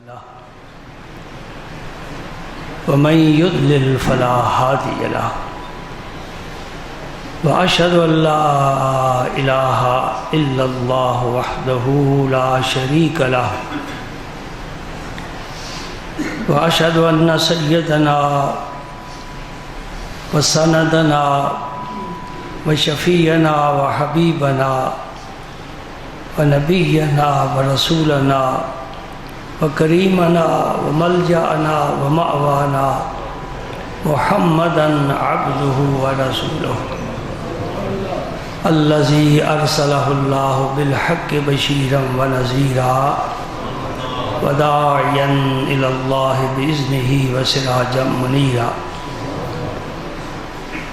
له ومن يضلل فلا هادي له وأشهد أن لا إله إلا الله وحده لا شريك له وأشهد أن سيدنا وسندنا وشفيعنا وحبيبنا ونبينا ورسولنا وكريمنا وملجأنا ومأوانا محمدا عبده ورسوله الذي أرسله الله بالحق بشيرا ونذيرا وداعيا إلى الله بإذنه وسراجا منيرا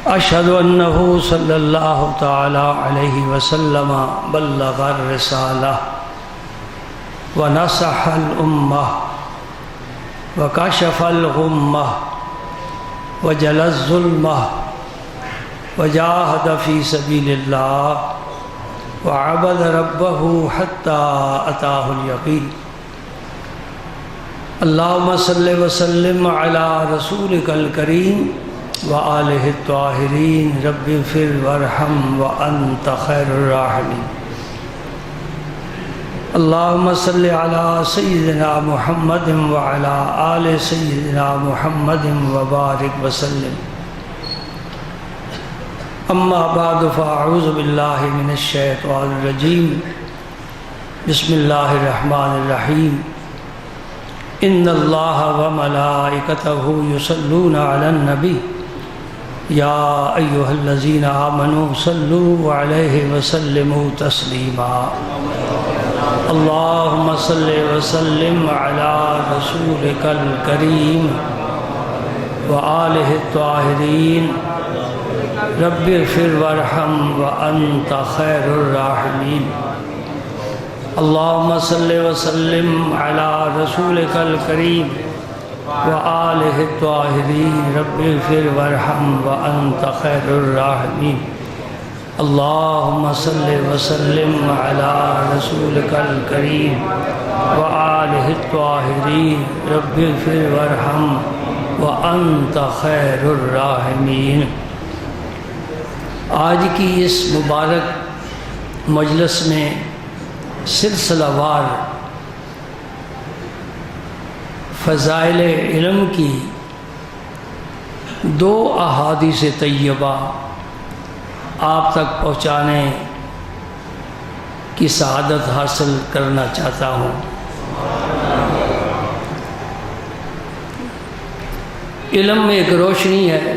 أشهد أنه صلى الله تعالى عليه وسلم بلغ الرسالة ونصح الأمة وكشف الغمة وجلى الظلمة وجاهد في سبيل الله وعبد ربه حتى أتاه اليقين اللهم صل وسلم على رسولك الكريم وآلہ الطاہرین رب اغفر وارحم وأنت خیر الراحمین اللہم صل علی سیدنا محمد وعلی آل سیدنا محمد وبارک وسلم اما بعد فاعوذ باللہ من الشیطان الرجیم بسم اللہ الرحمن الرحیم ان اللہ وملائکتہ یصلون علی النبی یا ایہا الذین آمنوا صلوا علیہ وسلموا تسلیما اللہم صل وسلم علی رسولک الکریم وآلہ الطاہرین رب اغفر وارحم وانت خیر الراحمین اللہم صل وسلم علی رسولک الکریم وآلہ الطاہرین رب اغفر وارحم وانت خیر الراحمین اللہم صل وسلم علی رسولک الکریم وآلہ الطاہرین رب اغفر وارحم وانت خیر الراحمین۔ آج کی اس مبارک مجلس میں سلسلہ وار فضائل علم کی دو احادیث طیبہ آپ تک پہنچانے کی سعادت حاصل کرنا چاہتا ہوں۔ علم میں ایک روشنی ہے،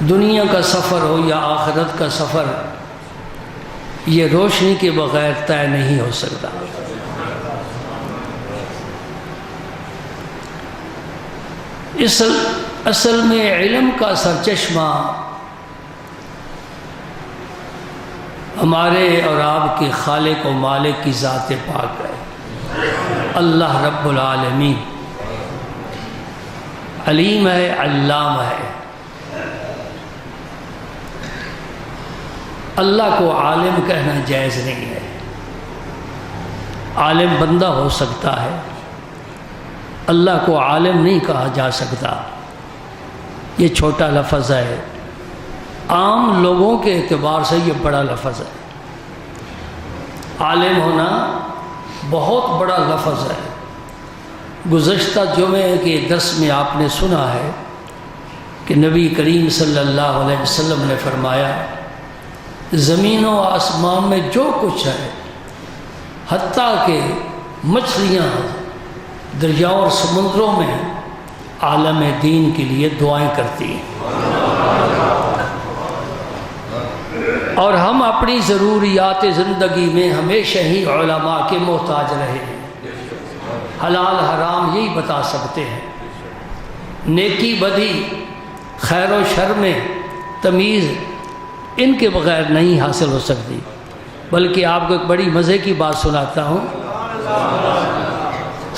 دنیا کا سفر ہو یا آخرت کا سفر، یہ روشنی کے بغیر طے نہیں ہو سکتا۔ اصل میں علم کا سرچشمہ ہمارے اور آپ کے خالق و مالک کی ذات پاک ہے، اللہ رب العالمین علیم ہے، علام ہے۔ اللہ کو عالم کہنا جائز نہیں ہے۔ عالم بندہ ہو سکتا ہے، اللہ کو عالم نہیں کہا جا سکتا۔ یہ چھوٹا لفظ ہے، عام لوگوں کے اعتبار سے یہ بڑا لفظ ہے۔ عالم ہونا بہت بڑا لفظ ہے۔ گزشتہ جمعے کے درس میں آپ نے سنا ہے کہ نبی کریم صلی اللہ علیہ وسلم نے فرمایا، زمین و آسمان میں جو کچھ ہے، حتیٰ کہ مچھلیاں دریاؤں اور سمندروں میں، عالم دین کے لیے دعائیں کرتی ہیں، اور ہم اپنی ضروریات زندگی میں ہمیشہ ہی علماء کے محتاج رہے ہیں۔ حلال حرام یہی بتا سکتے ہیں، نیکی بدی، خیر و شر میں تمیز ان کے بغیر نہیں حاصل ہو سکتی۔ بلکہ آپ کو ایک بڑی مزے کی بات سناتا ہوں،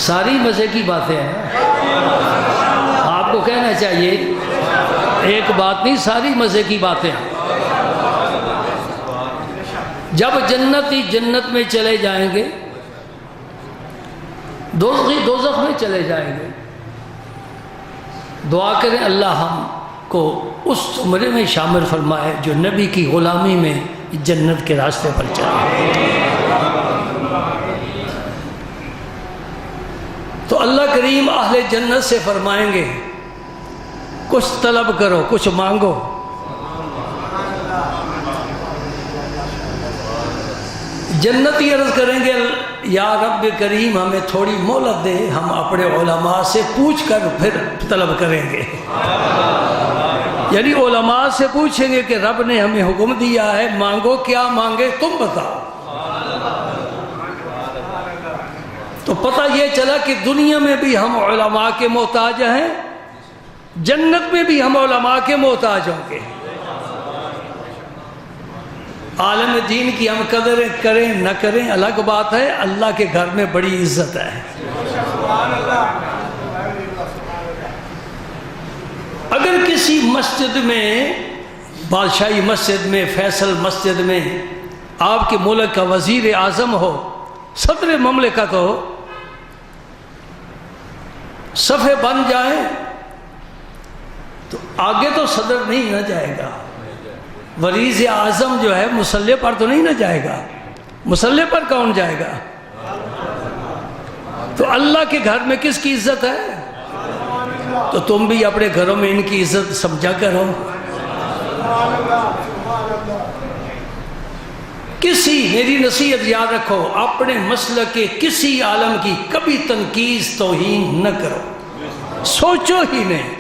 ساری مزے کی باتیں ہیں، آپ کو کہنا چاہیے ایک بات نہیں، ساری مزے کی باتیں ہیں۔ جب جنتی جنت میں چلے جائیں گے، دوزخی دوزخ میں چلے جائیں گے، دعا کریں اللہ ہم کو اس زمرے میں شامل فرمائے جو نبی کی غلامی میں جنت کے راستے پر چلے۔ تو اللہ کریم اہل جنت سے فرمائیں گے کچھ طلب کرو، کچھ مانگو۔ جنتی عرض کریں گے یا رب کریم ہمیں تھوڑی مہلت دے، ہم اپنے علماء سے پوچھ کر پھر طلب کریں گے۔ یعنی علماء سے پوچھیں گے کہ رب نے ہمیں حکم دیا ہے مانگو، کیا مانگے تم بتاؤ۔ تو پتہ یہ چلا کہ دنیا میں بھی ہم علماء کے محتاج ہیں، جنت میں بھی ہم علماء کے محتاج ہوں گے۔ عالم دین کی ہم قدر کریں نہ کریں الگ بات ہے، اللہ کے گھر میں بڑی عزت ہے۔ اگر کسی مسجد میں، بادشاہی مسجد میں، فیصل مسجد میں آپ کے ملک کا وزیر اعظم ہو، صدر مملکت ہو، صفحے بن جائیں تو آگے تو صدر نہیں نہ جائے گا، وزیر اعظم جو ہے مصلی پر تو نہیں نہ جائے گا، مصلی پر کون جائے گا؟ تو اللہ کے گھر میں کس کی عزت ہے؟ تو تم بھی اپنے گھروں میں ان کی عزت سمجھا کرو۔ میری نصیحت یاد رکھو، اپنے مسلک کے کسی عالم کی کبھی تنقید توہین نہ کرو، سوچو ہی نہیں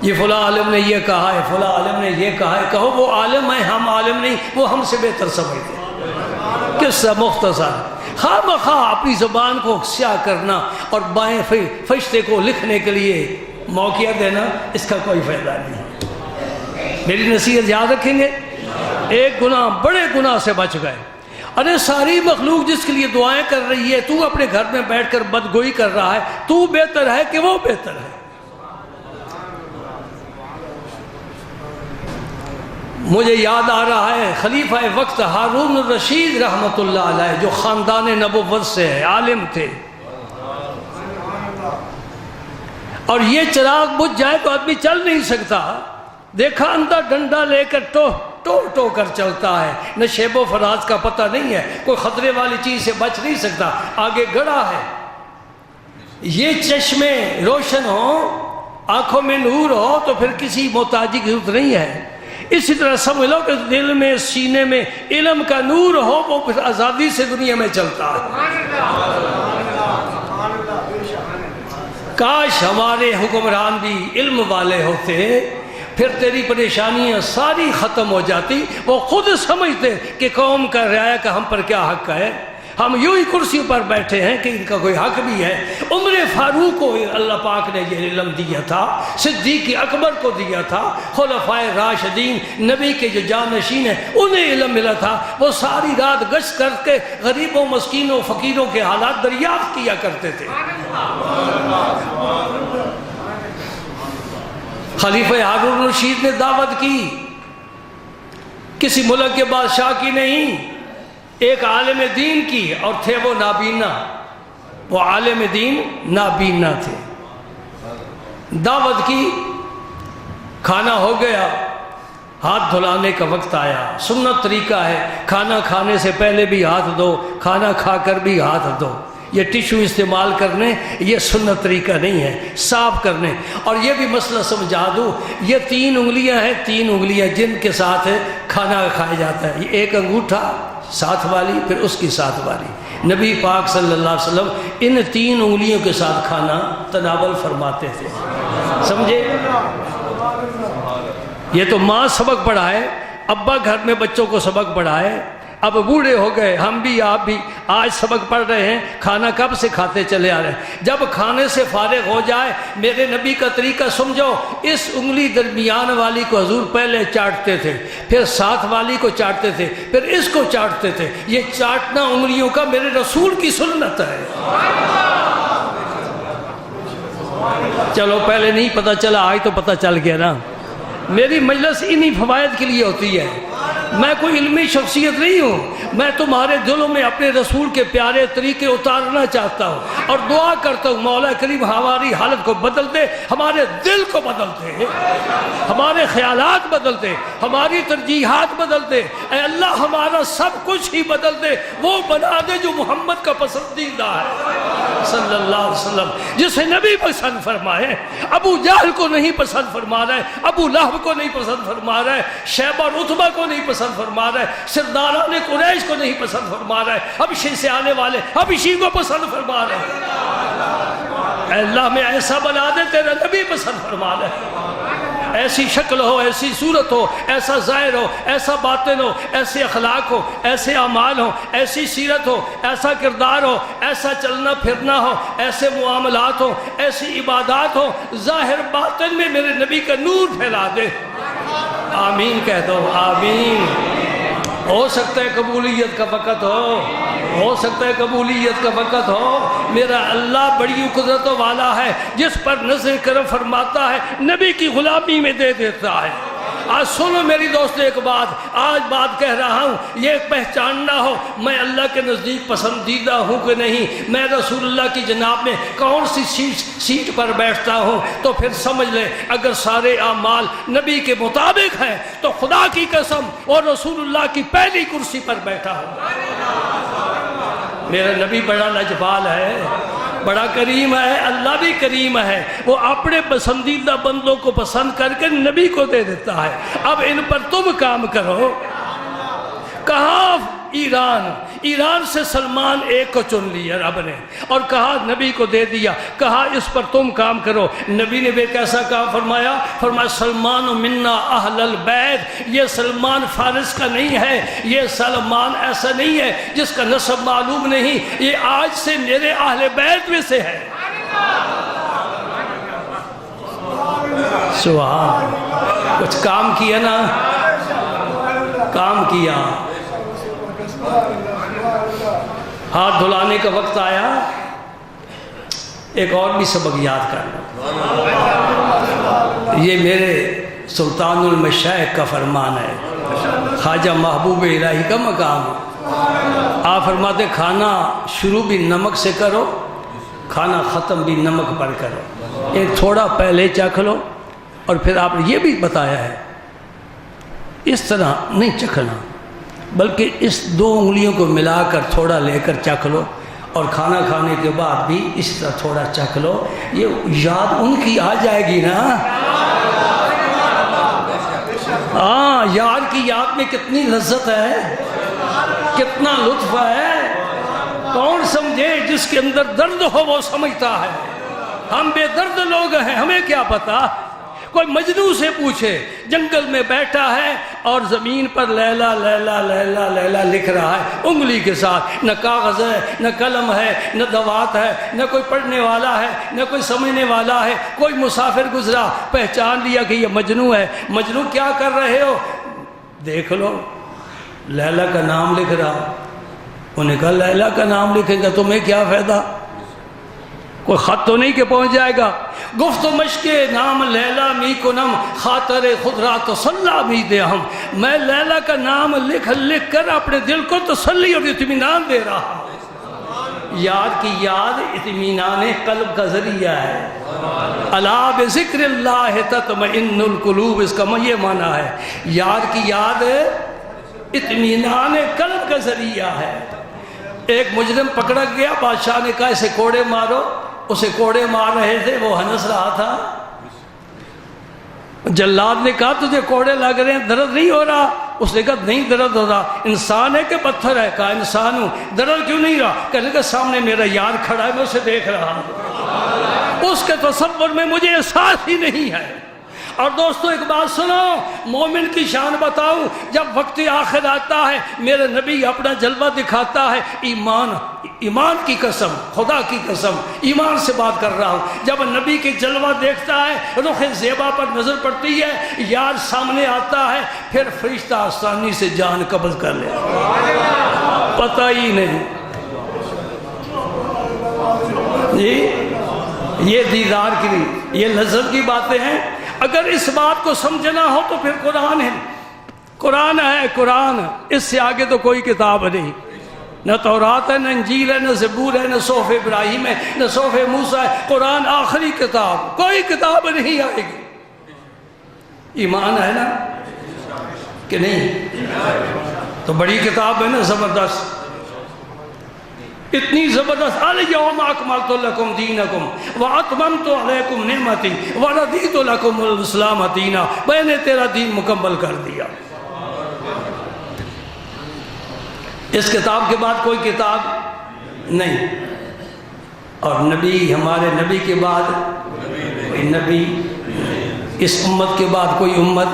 یہ فلاں عالم نے یہ کہا ہے، فلاں عالم نے یہ کہا ہے، کہو وہ عالم ہے، ہم عالم نہیں، وہ ہم سے بہتر سمجھتے ہیں۔ قصہ مختصر، خواہ بخواہ اپنی زبان کو سیاہ کرنا اور بائیں فرشتے کو لکھنے کے لیے موقع دینا، اس کا کوئی فائدہ نہیں۔ میری نصیحت یاد رکھیں گے، ایک گناہ بڑے گناہ سے بچ گئے۔ ارے ساری مخلوق جس کے لیے دعائیں کر رہی ہے، تو اپنے گھر میں بیٹھ کر بدگوئی کر رہا ہے، تو بہتر ہے کہ وہ بہتر ہے؟ مجھے یاد آ رہا ہے خلیفہ وقت ہارون الرشید رحمت اللہ علیہ، جو خاندان نبوت سے ہے، عالم تھے، اور یہ چراغ بجھ جائے تو آدمی چل نہیں سکتا، دیکھا اندھا ڈنڈا لے کر ٹو کر چلتا ہے، نہ شیب و فراز کا پتہ نہیں ہے، کوئی خطرے والی چیز سے بچ نہیں سکتا، آگے گڑا ہے۔ یہ چشمے روشن ہو، آنکھوں میں نور ہو تو پھر کسی محتاجی کی ضرورت نہیں ہے۔ اسی طرح سمجھ لو کہ دل میں، سینے میں علم کا نور ہو، وہ پھر آزادی سے دنیا میں چلتا ہے۔ کاش ہمارے حکمران بھی علم والے ہوتے، پھر تیری پریشانیاں ساری ختم ہو جاتی، وہ خود سمجھتے کہ قوم کا رعایا کا ہم پر کیا حق ہے۔ ہم یوں ہی کرسی پر بیٹھے ہیں کہ ان کا کوئی حق بھی ہے۔ عمر فاروق کو اللہ پاک نے یہ علم دیا تھا، صدیق اکبر کو دیا تھا، خلفائے راشدین نبی کے جو جانشین ہیں انہیں علم ملا تھا، وہ ساری رات گشت کر کے غریبوں، مسکینوں، فقیروں کے حالات دریافت کیا کرتے تھے۔ خلیفہ ہارون الرشید نے دعوت کی، کسی ملک کے بادشاہ کی نہیں، ایک عالم دین کی، اور تھے وہ نابینا، وہ عالم دین نابینا تھے۔ دعوت کی، کھانا ہو گیا، ہاتھ دھلانے کا وقت آیا۔ سنت طریقہ ہے، کھانا کھانے سے پہلے بھی ہاتھ دھو، کھانا کھا کر بھی ہاتھ دھو۔ یہ ٹیشو استعمال کرنے یہ سنت طریقہ نہیں ہے، صاف کرنے۔ اور یہ بھی مسئلہ سمجھا دوں، یہ 3 انگلیاں ہیں، 3 انگلیاں جن کے ساتھ کھانا کھایا جاتا ہے، یہ ایک انگوٹھا ساتھ والی، پھر اس کی ساتھ والی۔ نبی پاک صلی اللہ علیہ وسلم ان 3 انگلیوں کے ساتھ کھانا تناول فرماتے تھے، سمجھے؟ یہ تو ماں سبق پڑھائے، ابا گھر میں بچوں کو سبق پڑھائے، اب بوڑھے ہو گئے، ہم بھی آپ بھی آج سبق پڑھ رہے ہیں، کھانا کب سے کھاتے چلے آ رہے ہیں۔ جب کھانے سے فارغ ہو جائے، میرے نبی کا طریقہ سمجھو، اس انگلی درمیان والی کو حضور پہلے چاٹتے تھے، پھر ساتھ والی کو چاٹتے تھے، پھر اس کو چاٹتے تھے۔ یہ چاٹنا انگلیوں کا میرے رسول کی سنت ہے۔ چلو پہلے نہیں پتہ چلا، آج تو پتہ چل گیا نا۔ میری مجلس انہی فوائد کے لیے ہوتی ہے۔ میں کوئی علمی شخصیت نہیں ہوں، میں تمہارے دلوں میں اپنے رسول کے پیارے طریقے اتارنا چاہتا ہوں اور دعا کرتا ہوں مولا کریم ہماری حالت کو بدل دے، ہمارے دل کو بدل دے، ہمارے خیالات بدل دے، ہماری ترجیحات بدل دے، اے اللہ ہمارا سب کچھ ہی بدل دے، وہ بنا دے جو محمد کا پسندیدہ ہے صلی اللہ علیہ وسلم، جسے نبی پسند فرمائے۔ ابو جہل کو نہیں پسند فرما رہا ہے، ابو لہب کو نہیں پسند فرما رہا ہے، شیبہ اور عتبہ کو نہیں پسند فرما رہا ہے، سرداران قریش کو نہیں پسند فرما رہا ہے، حبشے سے آنے والے حبشی کو پسند فرما رہا ہے۔ اے اللہ میں ایسا بنا دے تیرا نبی پسند فرما رہا ہے، ایسی شکل ہو، ایسی صورت ہو، ایسا ظاہر ہو، ایسا باطن ہو، ایسے اخلاق ہو، ایسے اعمال ہو، ایسی سیرت ہو، ایسا کردار ہو، ایسا چلنا پھرنا ہو، ایسے معاملات ہو، ایسی عبادات ہو، ظاہر باطن میں میرے نبی کا نور پھیلا دے۔ آمین کہہ دو، آمین۔ ہو سکتا ہے قبولیت کا وقت ہو سکتا ہے قبولیت کا وقت ہو۔ میرا اللہ بڑی قدرتوں والا ہے، جس پر نظر کرم فرماتا ہے نبی کی غلامی میں دے دیتا ہے۔ آج سنو میری دوست ایک بات، آج بات کہہ رہا ہوں، یہ پہچاننا ہو میں اللہ کے نزدیک پسندیدہ ہوں کہ نہیں، میں رسول اللہ کی جناب میں کون سی سیٹ پر بیٹھتا ہوں، تو پھر سمجھ لے اگر سارے اعمال نبی کے مطابق ہیں تو خدا کی قسم اور رسول اللہ کی پہلی کرسی پر بیٹھا ہوں۔ میرا نبی بڑا لجپال ہے، بڑا کریم ہے، اللہ بھی کریم ہے، وہ اپنے پسندیدہ بندوں کو پسند کر کے نبی کو دے دیتا ہے۔ اب ان پر تم کام کرو۔ کہا ایران سے سلمان ایک کو چن لیا رب نے اور کہا نبی کو دے دیا، کہا اس پر تم کام کرو۔ نبی نے بھی کیسا کام فرمایا؟ فرمایا سلمان منا اہل البیت، یہ سلمان فارس کا نہیں ہے، یہ سلمان ایسا نہیں ہے جس کا نسب معلوم نہیں، یہ آج سے میرے اہل بیت میں سے ہے۔ سبحان، کچھ کام کیا نا، کام کیا۔ ہاتھ دھلانے کا وقت آیا، ایک اور بھی سبق یاد کرنا، یہ میرے سلطان المشائخ کا فرمان ہے، خواجہ محبوب الہی کا مقام ہے۔ آپ فرماتے کھانا شروع بھی نمک سے کرو، کھانا ختم بھی نمک پر کرو، ایک تھوڑا پہلے چکھ لو، اور پھر آپ نے یہ بھی بتایا ہے اس طرح نہیں چکھنا، بلکہ اس دو انگلیوں کو ملا کر تھوڑا لے کر چکھ لو، اور کھانا کھانے کے بعد بھی اس طرح تھوڑا چکھ لو۔ یہ یاد ان کی آ جائے گی نا، ہاں، یار کی یاد میں کتنی لذت ہے، کتنا لطف ہے۔ کون سمجھے؟ جس کے اندر درد ہو وہ سمجھتا ہے، ہم بے درد لوگ ہیں، ہمیں کیا پتا۔ کوئی مجنوں سے پوچھے، جنگل میں بیٹھا ہے اور زمین پر لیلا لیلا لیلا لیلا لکھ رہا ہے انگلی کے ساتھ، نہ کاغذ ہے، نہ قلم ہے، نہ دوات ہے، نہ کوئی پڑھنے والا ہے، نہ کوئی سمجھنے والا ہے۔ کوئی مسافر گزرا، پہچان لیا کہ یہ مجنوں ہے۔ مجنوں کیا کر رہے ہو؟ دیکھ لو، لیلا کا نام لکھ رہا۔ انہیں کہا لیلا کا نام لکھیں گا تمہیں کیا فائدہ؟ کوئی خط تو نہیں کہ پہنچ جائے گا۔ گفت و مشق نام لیلا می کنم، خاطر خود را تسلی می دے ہم۔ میں لیلا کا نام لکھ کر اپنے دل کو تسلی اور اطمینان دے رہا ہوں۔ یاد کی یاد اطمینان قلب کا ذریعہ ہے۔ الا بذکر اللہ تطمئن القلوب، اس کا یہ معنی ہے، یاد کی یاد اطمینان قلب کا ذریعہ ہے۔ ایک مجرم پکڑا گیا، بادشاہ نے کہا اسے کوڑے مارو، اسے کوڑے مار رہے تھے، وہ ہنس رہا تھا۔ جلاد نے کہا تجھے کوڑے لگ رہے ہیں، درد نہیں ہو رہا؟ اس نے کہا نہیں درد ہو رہا۔ انسان ہے کہ پتھر ہے؟ کہا انسان ہوں۔ درد کیوں نہیں رہا؟ کہنے کا سامنے میرا یار کھڑا ہے، میں اسے دیکھ رہا ہوں، اس کے تصور میں مجھے احساس ہی نہیں ہے۔ اور دوستو ایک بات سنو، مومن کی شان بتاؤں، جب وقت آخر آتا ہے میرے نبی اپنا جلوہ دکھاتا ہے۔ ایمان کی قسم، خدا کی قسم، ایمان سے بات کر رہا ہوں، جب نبی کے جلوہ دیکھتا ہے، رخ زیبا پر نظر پڑتی ہے، یار سامنے آتا ہے، پھر فرشتہ آسانی سے جان قبض کر لے، پتہ ہی نہیں۔ یہ دیدار کی یہ لذت کی باتیں ہیں۔ اگر اس بات کو سمجھنا ہو تو پھر قرآن ہے قرآن، اس سے آگے تو کوئی کتاب نہیں، نہ تورات ہے، نہ انجیل ہے، نہ زبور ہے، نہ صحف ابراہیم ہے، نہ صحف موسیٰ ہے، قرآن آخری کتاب، کوئی کتاب نہیں آئے گی۔ ایمان ہے نا کہ نہیں؟ تو بڑی کتاب ہے نا، زبردست، اتنی زبردست، الیوم اکملت لکم دینکم واتممت علیکم نعمتی ورضیت لکم الاسلام دینا، میں نے تیرا دین مکمل کر دیا۔ اس کتاب کے بعد کوئی کتاب نہیں، اور نبی، ہمارے نبی کے بعد کوئی نبی، اس امت کے بعد کوئی امت۔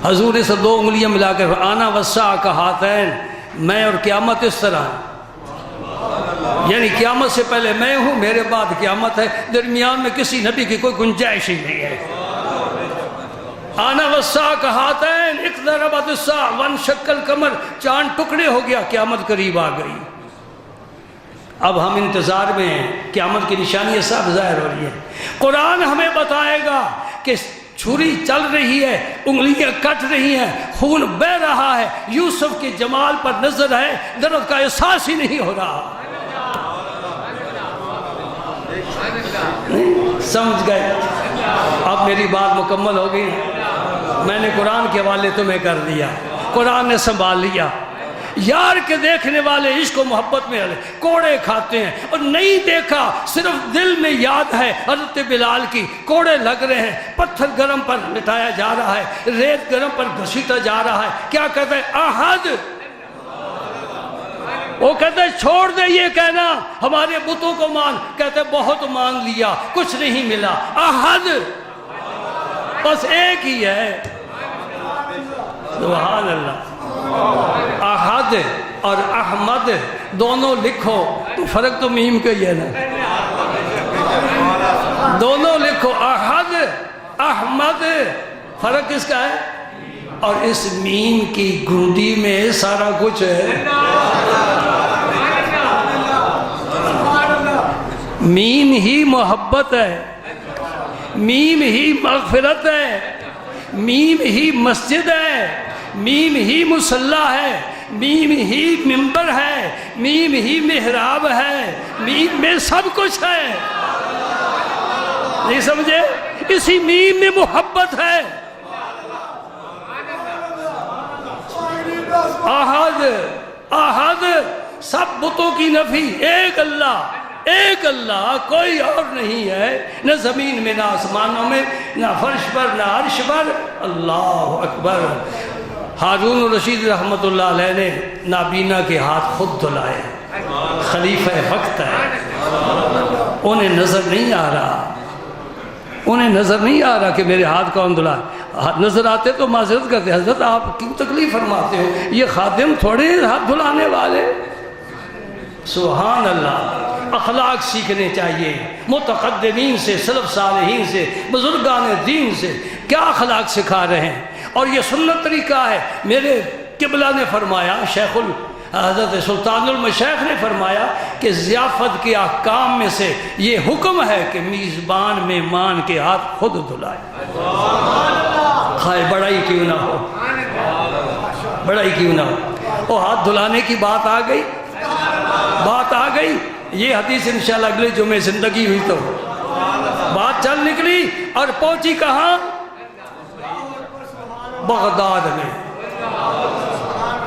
حضور سے دو انگلیاں ملا کر آنا والساعہ کا ہاتین، میں اور قیامت اس طرح، یعنی قیامت سے پہلے میں ہوں، میرے بعد قیامت ہے، درمیان میں کسی نبی کی کوئی گنجائش ہی نہیں ہے۔ آنا والساعہ کا ہاتین اقتربت الساعہ وانشق القمر، چاند ٹکڑے ہو گیا، قیامت قریب آ گئی۔ اب ہم انتظار میں ہیں، قیامت کی نشانیاں سب ظاہر ہو رہی ہیں۔ قرآن ہمیں بتائے گا کہ چھری چل رہی ہے، انگلیاں کٹ رہی ہیں، خون بہہ رہا ہے، یوسف کے جمال پر نظر ہے، درد کا احساس ہی نہیں ہو رہا۔ سمجھ گئے؟ اب میری بات مکمل ہو گئی، میں نے قرآن کے حوالے تمہیں کر دیا، قرآن نے سنبھال لیا۔ یار کے دیکھنے والے عشق و محبت میں کوڑے کھاتے ہیں، اور نہیں دیکھا، صرف دل میں یاد ہے حضرت بلال کی، کوڑے لگ رہے ہیں، پتھر گرم پر لٹایا جا رہا ہے، ریت گرم پر گھسیٹا جا رہا ہے، کیا کہتا ہے؟ احد۔ وہ کہتا ہے چھوڑ دے یہ کہنا ہمارے بتوں کو مان، کہتے بہت مان لیا، کچھ نہیں ملا، احد، بس ایک ہی ہے۔ سبحان اللہ۔ احد اور احمد دونوں لکھو تو فرق تو میم کا ہی ہے نا، دونوں لکھو، احد احمد، فرق کس کا ہے؟ اور اس میم کی گھنٹی میں سارا کچھ ہے۔ میم ہی محبت ہے، میم ہی مغفرت ہے، میم ہی مسجد ہے، میم ہی مصلی ہے، میم ہی منبر ہے، میم ہی محراب ہے، میم میں سب کچھ ہے۔ نہیں سمجھے؟ اسی میم میں محبت ہے۔ احد احد، سب بتوں کی نفی، ایک اللہ، ایک اللہ، کوئی اور نہیں ہے، نہ زمین میں، نہ آسمانوں میں، نہ فرش پر، نہ عرش پر۔ اللہ اکبر۔ ہارون الرشید رحمت اللہ علیہ نے نابینا کے ہاتھ خود دھلائے، خلیفہ وقت ہے، انہیں نظر نہیں آ رہا، انہیں نظر نہیں آ رہا کہ میرے ہاتھ کون دھلائے، نظر آتے تو معذرت کرتے، حضرت آپ کیوں تکلیف فرماتے ہو، یہ خادم تھوڑے ہاتھ دھلانے والے۔ سبحان اللہ۔ اخلاق سیکھنے چاہیے متقدمین سے، سلف صالحین سے، بزرگان دین سے، کیا اخلاق سکھا رہے ہیں، اور یہ سنت طریقہ ہے۔ میرے قبلہ نے فرمایا، شیخ حضرت سلطان المشائخ نے فرمایا کہ ضیافت کے احکام میں سے یہ حکم ہے کہ میزبان مہمان کے ہاتھ خود دھلائے، خواہ بڑائی کیوں نہ ہو، بڑائی کیوں نہ ہو۔ وہ ہاتھ دھلانے کی بات آ گئی، بات آ گئی، یہ حدیث انشاءاللہ اگلے جمعے زندگی ہوئی تو بات چل نکلی، اور پہنچی کہاں؟ بغداد میں۔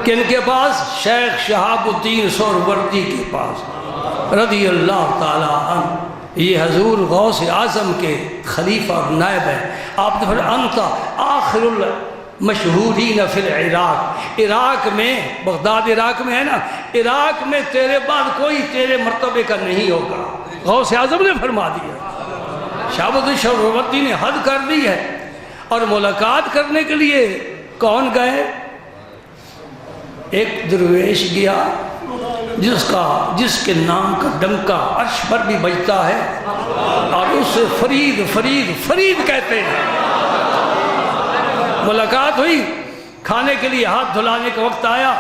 کن کے پاس؟ شیخ شہاب الدین سہروردی کے پاس رضی اللہ تعالی عنہ۔ یہ حضور غوث اعظم کے خلیفہ اور نائب ہیں۔ آپ نے فرمایا انت آخر المشہورین فی العراق، عراق میں، بغداد عراق میں ہے نا، عراق میں تیرے بعد کوئی تیرے مرتبے کا نہیں ہوگا، غوث اعظم نے فرما دیا۔ شہاب الدین سہروردی نے حد کر دی ہے، اور ملاقات کرنے کے لیے کون گئے؟ ایک درویش گیا جس کے نام کا ڈنکا عرش پر بھی بجتا ہے، اور اسے فرید فرید فرید کہتے ہیں۔ ملاقات ہوئی، کھانے کے لیے ہاتھ دھلانے کا وقت آیا،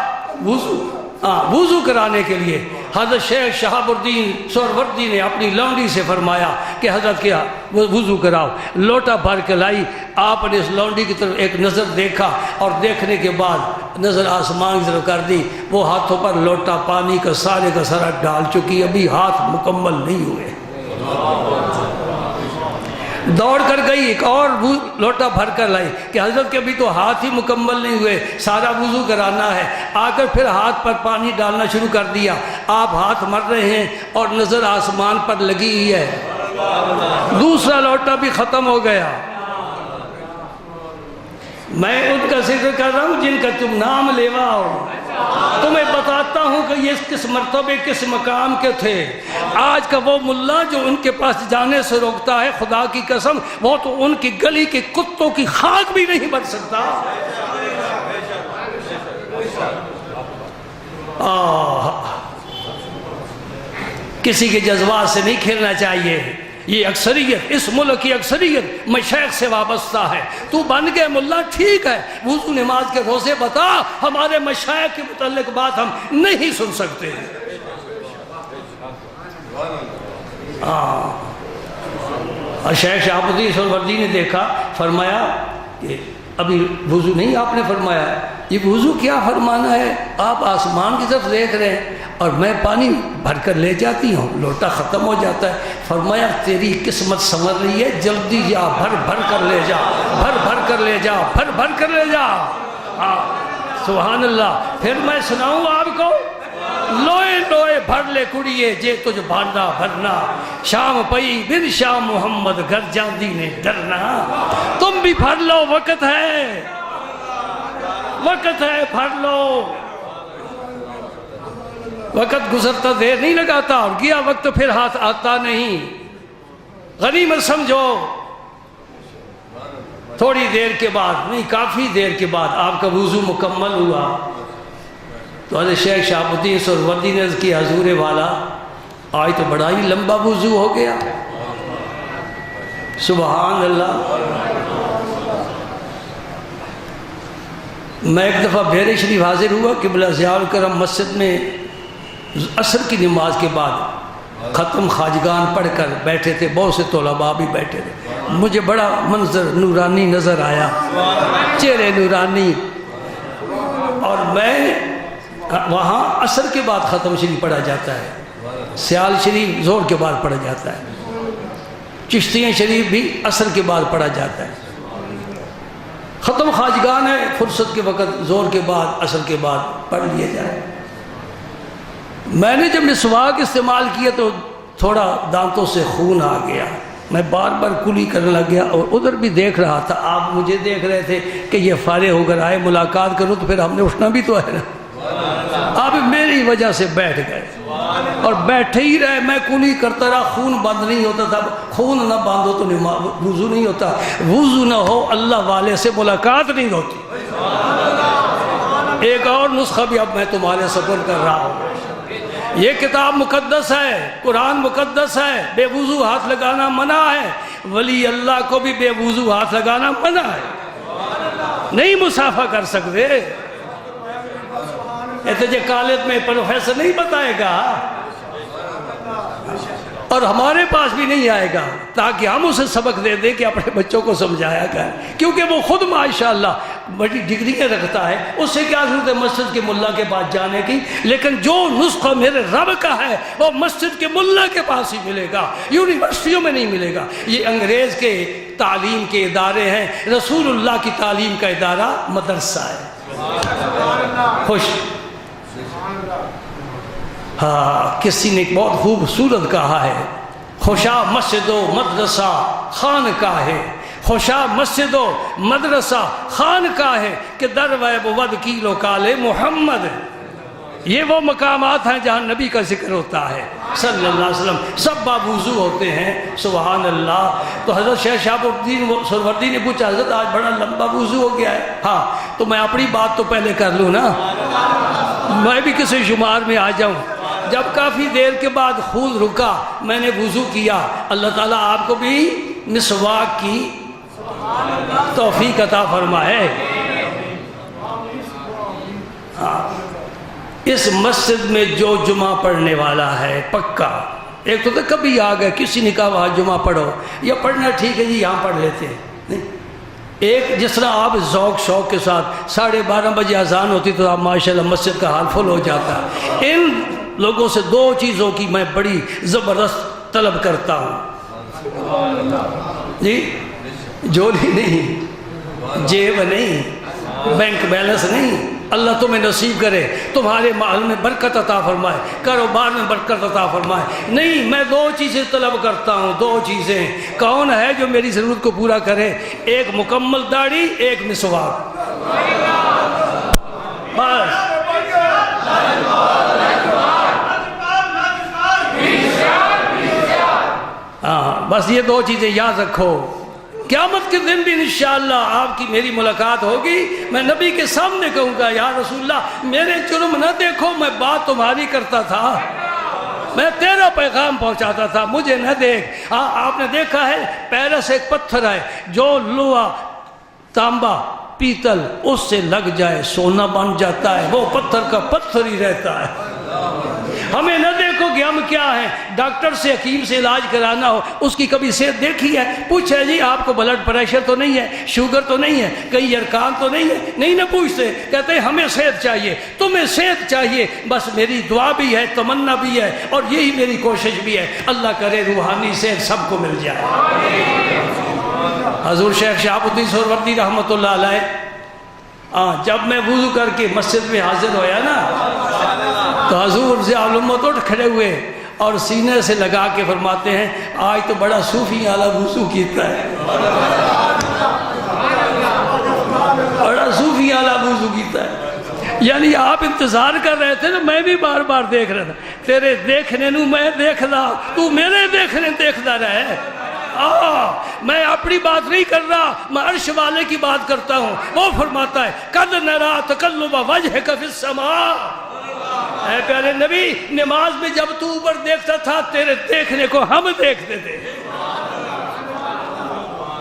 وضو کرانے کے لیے، حضرت شیخ شہاب الدین سہروردی نے اپنی لونڈی سے فرمایا کہ حضرت کیا وضو کراؤ، لوٹا بھر کے لائی، آپ نے اس لونڈی کی طرف ایک نظر دیکھا اور دیکھنے کے بعد نظر آسمان کی طرف کر دی، وہ ہاتھوں پر لوٹا پانی کا سارا ڈال چکی، ابھی ہاتھ مکمل نہیں ہوئے۔ دوڑ کر گئی، ایک اور لوٹا بھر کر لائی کہ حضرت کے ابھی تو ہاتھ ہی مکمل نہیں ہوئے، سارا وضو کرانا ہے۔ آ کر پھر ہاتھ پر پانی ڈالنا شروع کر دیا، آپ ہاتھ مر رہے ہیں اور نظر آسمان پر لگی ہوئی ہے، دوسرا لوٹا بھی ختم ہو گیا۔ میں ان کا ذکر کر رہا ہوں جن کا تم نام لیوا ہو، تمہیں بتاتا ہوں کہ یہ کس مرتبے کس مقام کے تھے۔ آج کا وہ ملا جو ان کے پاس جانے سے روکتا ہے، خدا کی قسم وہ تو ان کی گلی کے کتوں کی خاک بھی نہیں بن سکتا۔ کسی کے جذبات سے نہیں کھیلنا چاہیے، یہ اکثریت، اس ملک کی اکثریت مشائخ سے وابستہ ہے۔ تو بن گئے ملا ٹھیک ہے، وضو نماز کے روزے بتا، ہمارے مشائخ کے متعلق بات ہم نہیں سن سکتے۔ شیخ شہاب الدین سہروردی نے دیکھا، فرمایا کہ ابھی وضو نہیں آپ نے فرمایا، یہ وضو کیا فرمانا ہے؟ آپ آسمان کی طرف دیکھ رہے ہیں اور میں پانی بھر کر لے جاتی ہوں، لوٹا ختم ہو جاتا ہے۔ فرمایا تیری قسمت سنور رہی ہے، جلدی جا، بھر بھر کر لے جا، بھر بھر کر لے جا، بھر بھر کر لے جا۔ سبحان اللہ۔ پھر میں سناؤں آپ کو، لوئے لوئے بھر لے کڑیے جے تجھ بھانڈا بھرنا، شام پئی بن شام محمد گھر جاندی نے ڈرنا۔ تم بھی بھر لو، وقت ہے، وقت ہے، بھر لو۔ وقت گزرتا دیر نہیں لگاتا، اور گیا وقت پھر ہاتھ آتا نہیں۔ غنیمت سمجھو، تھوڑی دیر کے بعد نہیں، کافی دیر کے بعد آپ کا وضو مکمل ہوا تو حضرت شیخ شہاب الدین سہروردی نے عرض کیا، حضور والا آج تو بڑا ہی لمبا وضو ہو گیا۔ سبحان اللہ۔ میں ایک دفعہ بحیرہ شریف حاضر ہوا، قبلہ ضیاء الکرم مسجد میں عصر کی نماز کے بعد ختم خواجگان پڑھ کر بیٹھے تھے، بہت سے طلباء بھی بیٹھے تھے۔ مجھے بڑا منظر نورانی نظر آیا، چہرے نورانی، اور میں وہاں عصر کے بعد ختم شریف پڑھا جاتا ہے، سیال شریف زور کے بعد پڑھا جاتا ہے، چشتیاں شریف بھی عصر کے بعد پڑھا جاتا ہے۔ ختم خواجگان ہے، فرصت کے وقت زور کے بعد عصر کے بعد پڑھ لیا جائے۔ میں نے جب مسواک استعمال کیا تو تھوڑا دانتوں سے خون آ گیا، میں بار بار کلی کرنے لگ گیا، اور ادھر بھی دیکھ رہا تھا، آپ مجھے دیکھ رہے تھے کہ یہ فارغ ہو کر آئے، ملاقات کروں تو پھر ہم نے اٹھنا بھی تو ہے نا۔ آپ میری وجہ سے بیٹھ گئے اور بیٹھے ہی رہے، میں کلی کرتا رہا، خون بند نہیں ہوتا تھا۔ خون نہ بند ہو تو وضو نہیں ہوتا، وضو نہ ہو اللہ والے سے ملاقات نہیں ہوتی۔ ایک اور نسخہ بھی اب میں تمہارے سپرد کر رہا ہوں۔ یہ کتاب مقدس ہے، قرآن مقدس ہے، بے وضو ہاتھ لگانا منع ہے، ولی اللہ کو بھی بے وضو ہاتھ لگانا منع ہے، نہیں مسافہ کر سکتے۔ تجھے کالج میں پروفیسر نہیں بتائے گا، اور ہمارے پاس بھی نہیں آئے گا، تاکہ ہم اسے سبق دے دیں کہ اپنے بچوں کو سمجھایا کریں، کیونکہ وہ خود ماشاءاللہ بڑی ڈگریاں رکھتا ہے، اس سے کیا ضرورت ہے مسجد کے ملا کے پاس جانے کی؟ لیکن جو نسخہ میرے رب کا ہے وہ مسجد کے ملا کے پاس ہی ملے گا، یونیورسٹیوں میں نہیں ملے گا۔ یہ انگریز کے تعلیم کے ادارے ہیں، رسول اللہ کی تعلیم کا ادارہ مدرسہ ہے۔ خوش ہاں، کسی نے بہت خوبصورت کہا ہے، خوشا مسجد و مدرسہ خانقاہ ہے، خوشا مسجد و مدرسہ خانقاہ ہے کہ در ویب ود کی لوکال محمد۔ یہ وہ مقامات ہیں جہاں نبی کا ذکر ہوتا ہے صلی اللہ علیہ وسلم، سب باوضو ہوتے ہیں۔ سبحان اللہ۔ تو حضرت شیخ شہاب الدین سہروردی نے پوچھا، حضرت آج بڑا لمبا وضو ہو گیا ہے۔ ہاں، تو میں اپنی بات تو پہلے کر لوں نا، میں بھی کسی شمار میں آ جاؤں۔ جب کافی دیر کے بعد خون رکا، میں نے وضو کیا۔ اللہ تعالیٰ آپ کو بھی مسواک کی توفیق عطا فرمائے۔ اس مسجد میں جو جمعہ پڑھنے والا ہے پکا، ایک تو کبھی آ گئے کسی نے کہا وہاں جمعہ پڑھو یا پڑھنا ٹھیک ہے جی یہاں پڑھ لیتے ہیں، نہیں، ایک جس طرح آپ ذوق شوق کے ساتھ 12:30 بجے اذان ہوتی تو آپ ماشاءاللہ مسجد کا حال فل ہو جاتا ہے۔ ان لوگوں سے 2 چیزوں کی میں بڑی زبردست طلب کرتا ہوں جی، جولی نہیں، جیب نہیں، بینک بیلنس نہیں، اللہ تمہیں نصیب کرے، تمہارے مال میں برکت عطا فرمائے، کاروبار میں برکت عطا فرمائے، نہیں، میں 2 چیزیں طلب کرتا ہوں، 2 چیزیں۔ کون ہے جو میری ضرورت کو پورا کرے؟ ایک مکمل داڑھی، ایک مسواک، بس ہاں، بس یہ 2 چیزیں یاد رکھو۔ قیامت کے دن بھی انشاءاللہ آپ کی میری ملاقات ہوگی، میں نبی کے سامنے کہوں گا یا رسول اللہ میرے جرم نہ دیکھو، میں بات تمہاری کرتا تھا، میں تیرا پیغام پہنچاتا تھا، مجھے نہ دیکھ۔ ہاں آپ نے دیکھا ہے پیرس ایک پتھر ہے، جو لوہا، تانبا، پیتل اس سے لگ جائے سونا بن جاتا ہے، وہ پتھر کا پتھر ہی رہتا ہے۔ ہمیں نہ دیکھو کہ ہم کیا ہیں، ڈاکٹر سے حکیم سے علاج کرانا ہو، اس کی کبھی صحت دیکھی ہے؟ پوچھے جی آپ کو بلڈ پریشر تو نہیں ہے، شوگر تو نہیں ہے، کئی ارکان تو نہیں ہے؟ نہیں نہ پوچھتے، کہتے ہیں ہمیں صحت چاہیے، تمہیں صحت چاہیے، بس میری دعا بھی ہے، تمنا بھی ہے، اور یہی میری کوشش بھی ہے، اللہ کرے روحانی صحت سب کو مل جائے۔ حضور شیخ شہاب الدین سہروردی رحمۃ اللہ علیہ جب میں وضو کر کے مسجد میں حاضر ہویا نا تو حضور ضیاء الامت اٹھ کھڑے ہوئے اور سینے سے لگا کے فرماتے ہیں آج تو بڑا صوفی والا وضو کیتا ہے، بڑا صوفی والا وضو کیتا ہے۔ یعنی آپ انتظار کر رہے تھے نا، میں بھی بار بار دیکھ رہا تھا، تیرے دیکھنے نو میں دیکھدا، تو میرے دیکھنے دیکھدا رہے۔ میں اپنی بات نہیں کر رہا، میں عرش والے کی بات کرتا ہوں۔ وہ فرماتا ہے قد نرا تقلب وجہک فی السماء، اے پیارے نبی نماز میں جب تو اوپر دیکھتا تھا تیرے دیکھنے کو ہم دیکھتے تھے۔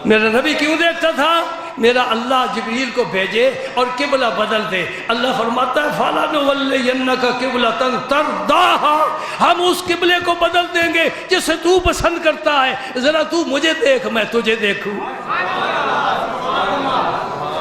میرا نبی کیوں دیکھتا تھا؟ میرا اللہ جبریل کو بھیجے اور قبلہ بدل دے۔ اللہ فرماتا ہے فَلَنُوَلِّيَنَّكَ قِبْلَةً تَرْضَاهَا، ہم اس قبلے کو بدل دیں گے جسے تو پسند کرتا ہے، ذرا تو مجھے دیکھ میں تجھے دیکھوں۔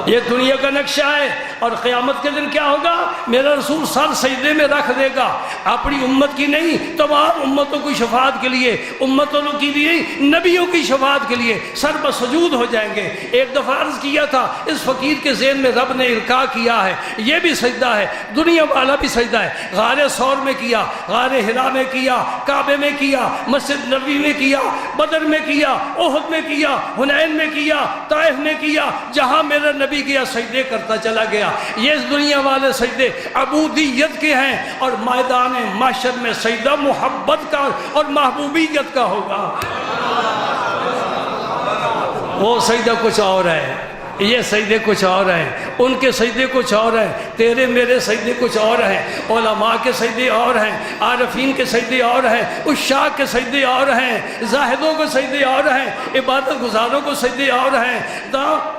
یہ دنیا کا نقشہ ہے، اور قیامت کے دن کیا ہوگا؟ میرا رسول سر سجدے میں رکھ دے گا، اپنی امت کی نہیں، تمام امتوں کی شفاعت کے لیے، امتوں کی نہیں، نبیوں کی شفاعت کے لیے سر بسجود ہو جائیں گے۔ ایک دفعہ عرض کیا تھا اس فقیر کے ذہن میں رب نے القاء کیا ہے، یہ بھی سجدہ ہے، دنیا والا بھی سجدہ ہے۔ غار ثور میں کیا، غار حرا میں کیا، کعبے میں کیا، مسجد نبوی میں کیا، بدر میں کیا، احد میں کیا، حنین میں کیا، طائف میں کیا، جہاں میرا نبی گیا سجدے کرتا چلا گیا۔ یہ اس دنیا والے سجدے عبودیت کے ہیں، اور میدان محشر میں سجدہ محبت کا اور محبوبیت کا ہوگا۔ وہ سجدہ کچھ اور ہے، یہ سجدے کچھ اور ہیں، ان کے سجدے کچھ اور ہیں، تیرے میرے سجدے کچھ اور ہیں، علماء کے سجدے اور ہیں، عارفین کے سجدے اور ہیں، عشاق کے سجدے اور ہیں، زاہدوں کے سجدے اور ہیں، عبادت گزاروں کو سجدے اور ہیں،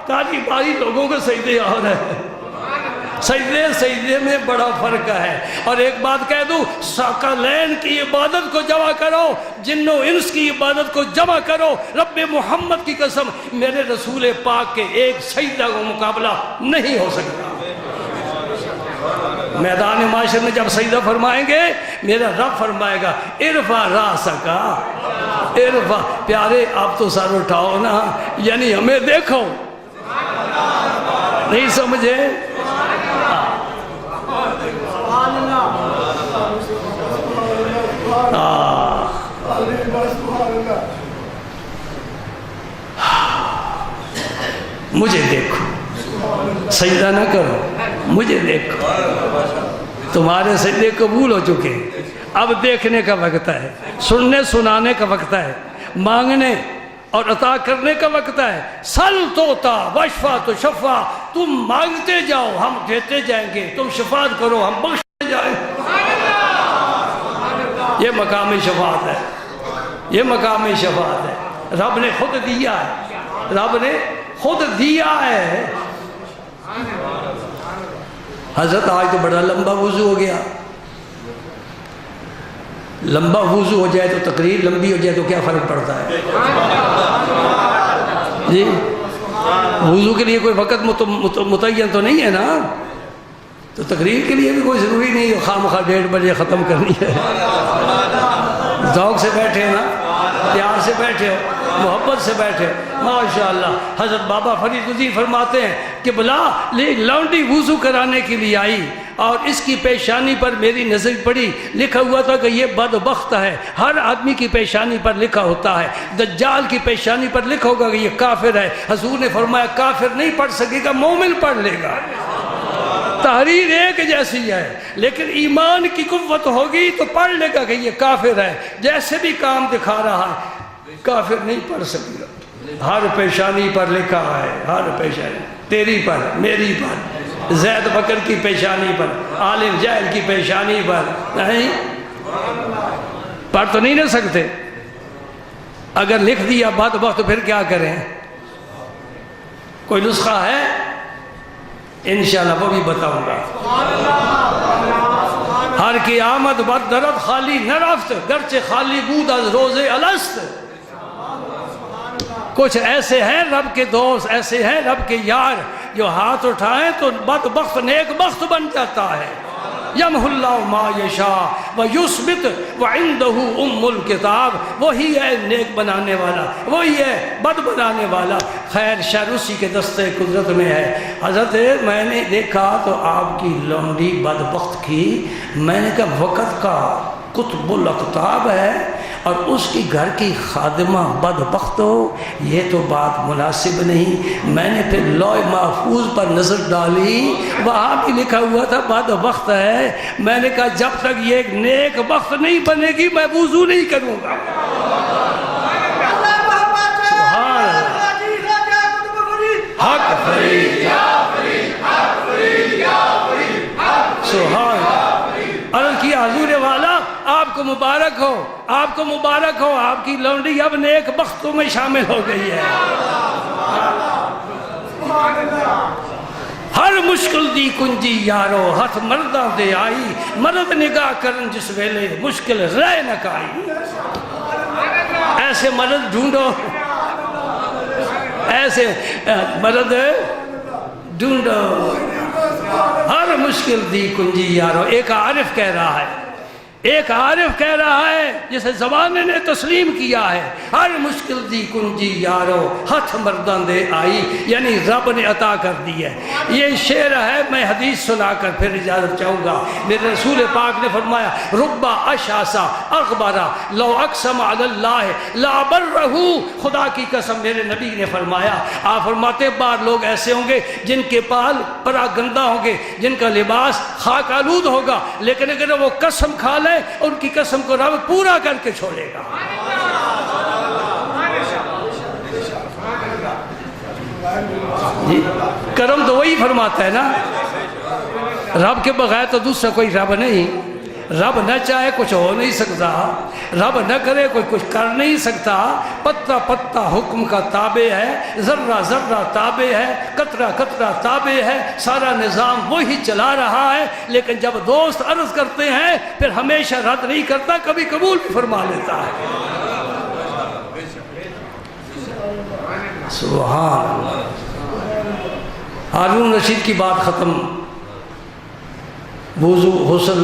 کاری باری لوگوں کے سجدے اور ہیں۔ سجدے میں بڑا فرق ہے۔ اور ایک بات کہہ دوں، ثقلین کی عبادت کو جمع کرو، جن و انس کی عبادت کو جمع کرو، رب محمد کی قسم میرے رسول پاک کے ایک سجدہ کا مقابلہ نہیں ہو سکتا۔ میدان معاشر میں جب سجدہ فرمائیں گے میرا رب فرمائے گا ارفع راسک، ارفع، پیارے آپ تو سر اٹھاؤ نا، یعنی ہمیں دیکھو، نہیں سمجھے؟ مجھے دیکھو، سجدہ نہ کرو، مجھے دیکھو۔ تمہارے سجدے قبول ہو چکے، اب دیکھنے کا وقت ہے، سننے سنانے کا وقت ہے، مانگنے اور عطا کرنے کا وقت ہے۔ سل توتا وشفا تو شفا، تم مانگتے جاؤ ہم دیتے جائیں گے، تم شفاعت کرو ہم بخشتے جائیں۔ یہ مقام شفاعت ہے، یہ مقام شفاعت ہے، رب نے خود دیا ہے، رب نے خود دیا ہے۔ حضرت آج تو بڑا لمبا وضو ہو گیا، لمبا وضو ہو جائے تو تقریر لمبی ہو جائے تو کیا فرق پڑتا ہے جی؟ وضو کے لیے کوئی وقت متعین تو نہیں ہے نا، تو تقریر کے لیے بھی کوئی ضروری نہیں ہے خواہ مخواہ 1:30 بجے ختم کرنی ہے۔ ذوق سے بیٹھے نا، پیار سے بیٹھے ہو، محبت سے بیٹھے ہو، ماشاءاللہ۔ حضرت بابا فرید الدین فرماتے ہیں کہ بلا لونڈی وضو کرانے کے لیے آئی اور اس کی پیشانی پر میری نظر پڑی، لکھا ہوا تھا کہ یہ بدبخت ہے۔ ہر آدمی کی پیشانی پر لکھا ہوتا ہے، دجال کی پیشانی پر لکھا ہوگا کہ یہ کافر ہے۔ حضور نے فرمایا کافر نہیں پڑھ سکے گا، مومن پڑھ لے گا۔ تحریر ایک جیسی ہے، لیکن ایمان کی قوت ہوگی تو پڑھ لے گا کہ یہ کافر ہے۔ جیسے بھی کام دکھا رہا ہے کافر نہیں پڑھ سکے گا۔ ہر پیشانی پر لکھا ہے، ہر پیشانی، تیری پر، میری پر، زید بکر کی پیشانی پر، عالم جاہل کی پیشانی پر، نہیں پڑھ تو نہیں نہ سکتے۔ اگر لکھ دیا بدبخت تو پھر کیا کریں؟ کوئی نسخہ ہے؟ انشاءاللہ وہ بھی بتاؤں گا۔ ہر کی آمد بد درد خالی نہ رفت، گرچہ خالی بود از روز الست۔ کچھ ایسے ہیں رب کے دوست، ایسے ہیں رب کے یار، جو ہاتھ اٹھائیں تو بدبخت نیک بخت بن جاتا ہے۔ یمحو اللہ ما یشاء ویثبت وعندہ ام الکتاب۔ وہی ہے نیک بنانے والا، وہی ہے بد بنانے والا۔ خیر شر اسی کے دستے قدرت میں ہے۔ حضرت میں نے دیکھا تو آپ کی لونڈی بدبخت کی، میں نے کہا وقت کا قطب الاقطاب ہے اور اس کی گھر کی خادمہ بدبخت ہو، یہ تو بات مناسب نہیں۔ میں نے پھر لوح محفوظ پر نظر ڈالی، وہاں بھی لکھا ہوا تھا بدبخت ہے۔ میں نے کہا جب تک یہ ایک نیک بخت نہیں بنے گی میں وضو نہیں کروں گا۔ حق فرید یا فرید، حق فرید یا فرید، سبحان عرض کیا حضور والا آپ کو مبارک ہو، آپ کو مبارک ہو، آپ کی لونڈی اب نیک بختوں میں شامل ہو گئی ہے۔ ہر مشکل دی کنجی یارو ہتھ مردہ دے آئی، مرد نگاہ کرن جس ویلے مشکل رہ نہ کائی۔ ایسے مرد ڈھونڈو، ایسے مرد ڈھونڈو، ہر مشکل دی کنجی یارو۔ ایک عارف کہہ رہا ہے، ایک عارف کہہ رہا ہے جسے زمانے نے تسلیم کیا ہے، ہر مشکل دی کنجی یارو ہتھ مردان دے آئی، یعنی رب نے عطا کر دی ہے۔ یہ شعر ہے، میں حدیث سنا کر پھر اجازت چاہوں گا۔ میرے رسول پاک نے فرمایا ربا اشعثا اغبرا لو اقسم علی اللہ لا برہو۔ خدا کی قسم میرے نبی نے فرمایا، آپ فرماتے بعض لوگ ایسے ہوں گے جن کے پال پرا گندہ ہوں گے، جن کا لباس خاک آلود ہوگا، لیکن اگر وہ قسم کھا لے ان کی قسم کو رب پورا کر کے چھوڑے گا۔ جی کرم تو وہی فرماتا ہے نا، رب کے بغیر تو دوسرا کوئی رب نہیں۔ رب نہ چاہے کچھ ہو نہیں سکتا، رب نہ کرے کوئی کچھ کر نہیں سکتا۔ پتا پتا حکم کا تابع ہے، ذرہ ذرہ تابع ہے، قطرہ قطرہ تابع ہے، سارا نظام وہی چلا رہا ہے۔ لیکن جب دوست عرض کرتے ہیں پھر ہمیشہ رد نہیں کرتا، کبھی قبول بھی فرما لیتا ہے۔ سبحان اللہ۔ ہارون رشید کی بات ختم۔ وضو غسل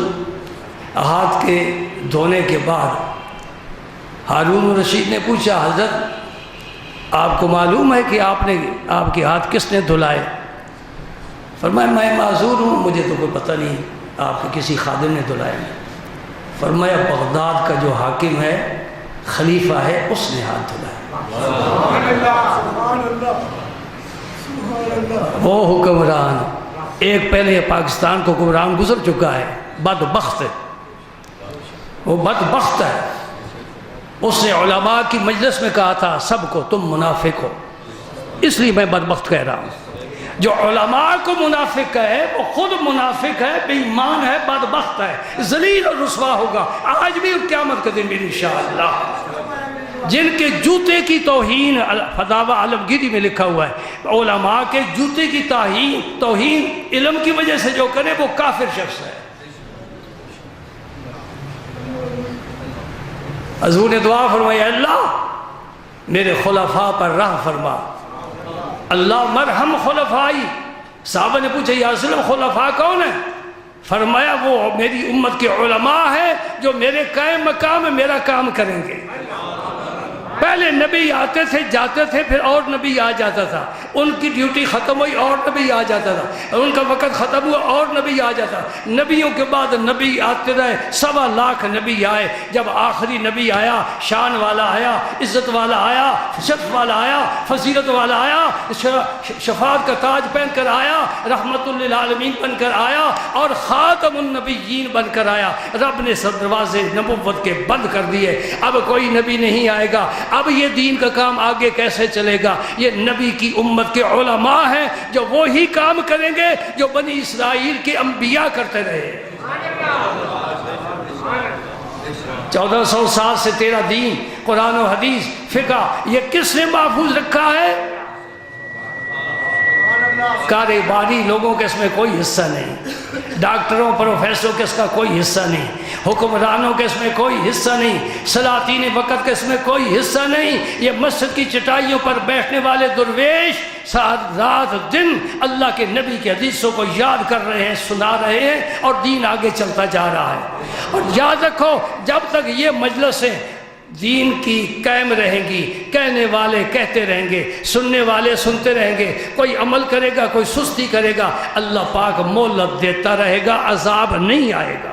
ہاتھ کے دھونے کے بعد ہارون رشید نے پوچھا حضرت آپ کو معلوم ہے کہ آپ کے ہاتھ کس نے دھلائے؟ فرمایا میں معذور ہوں، مجھے تو کوئی پتہ نہیں، آپ کے کسی خادم نے دھلائے۔ فرمایا بغداد کا جو حاکم ہے، خلیفہ ہے، اس نے ہاتھ دھلائے۔ وہ حکمران، ایک پہلے پاکستان کو حکمران گزر چکا ہے، بدبخت ہے، وہ بدبخت ہے۔ اس نے علماء کی مجلس میں کہا تھا سب کو تم منافق ہو، اس لیے میں بدبخت کہہ رہا ہوں۔ جو علماء کو منافق ہے وہ خود منافق ہے، بے ایمان ہے، بدبخت ہے، ذلیل اور رسوا ہوگا آج بھی اور قیامت کے دن بھی انشاءاللہ۔ جن کے جوتے کی توہین فتاوی عالمگیری میں لکھا ہوا ہے، علماء کے جوتے کی توہین علم کی وجہ سے جو کرے وہ کافر شخص ہے۔ حضور نے دعا فرمائی اللہ میرے خلفاء پر رحم فرما، اللہ مرحم خلفائی۔ صحابہ نے پوچھا یا رسول اللہ خلفاء کون ہیں؟ فرمایا وہ میری امت کے علماء ہیں جو میرے قائم مقام میں میرا کام کریں گے۔ پہلے نبی آتے تھے جاتے تھے، پھر اور نبی آ جاتا تھا، ان کی ڈیوٹی ختم ہوئی اور نبی آ جاتا تھا، ان کا وقت ختم ہوا اور نبی آ جاتا۔ نبیوں کے بعد نبی آتے رہے، 1.25 لاکھ نبی آئے۔ جب آخری نبی آیا، شان والا آیا، عزت والا آیا، شرف والا آیا، فضیلت والا آیا، شفاعت کا تاج پہن کر آیا، رحمت للعالمین بن کر آیا اور خاتم النبیین بن کر آیا۔ رب نے سب دروازے نبوت کے بند کر دیے، اب کوئی نبی نہیں آئے گا۔ اب یہ دین کا کام آگے کیسے چلے گا؟ یہ نبی کی امت کے علماء ہیں جو وہی کام کریں گے جو بنی اسرائیل کے انبیاء کرتے رہے۔ 1400 سال سے تیرا دین، قرآن و حدیث، فقہ، یہ کس نے محفوظ رکھا ہے؟ کاروباری لوگوں کے اس میں کوئی حصہ نہیں، ڈاکٹروں پروفیسروں کے اس کا کوئی حصہ نہیں، حکمرانوں کے اس میں کوئی حصہ نہیں، سلاطین وقت کے اس میں کوئی حصہ نہیں۔ یہ مسجد کی چٹائیوں پر بیٹھنے والے درویش رات دن اللہ کے نبی کے حدیثوں کو یاد کر رہے ہیں، سنا رہے ہیں اور دین آگے چلتا جا رہا ہے۔ اور یاد رکھو جب تک یہ مجلسیں دین کی قائم رہیں گی، کہنے والے کہتے رہیں گے، سننے والے سنتے رہیں گے، کوئی عمل کرے گا کوئی سستی کرے گا، اللہ پاک مہلت دیتا رہے گا، عذاب نہیں آئے گا۔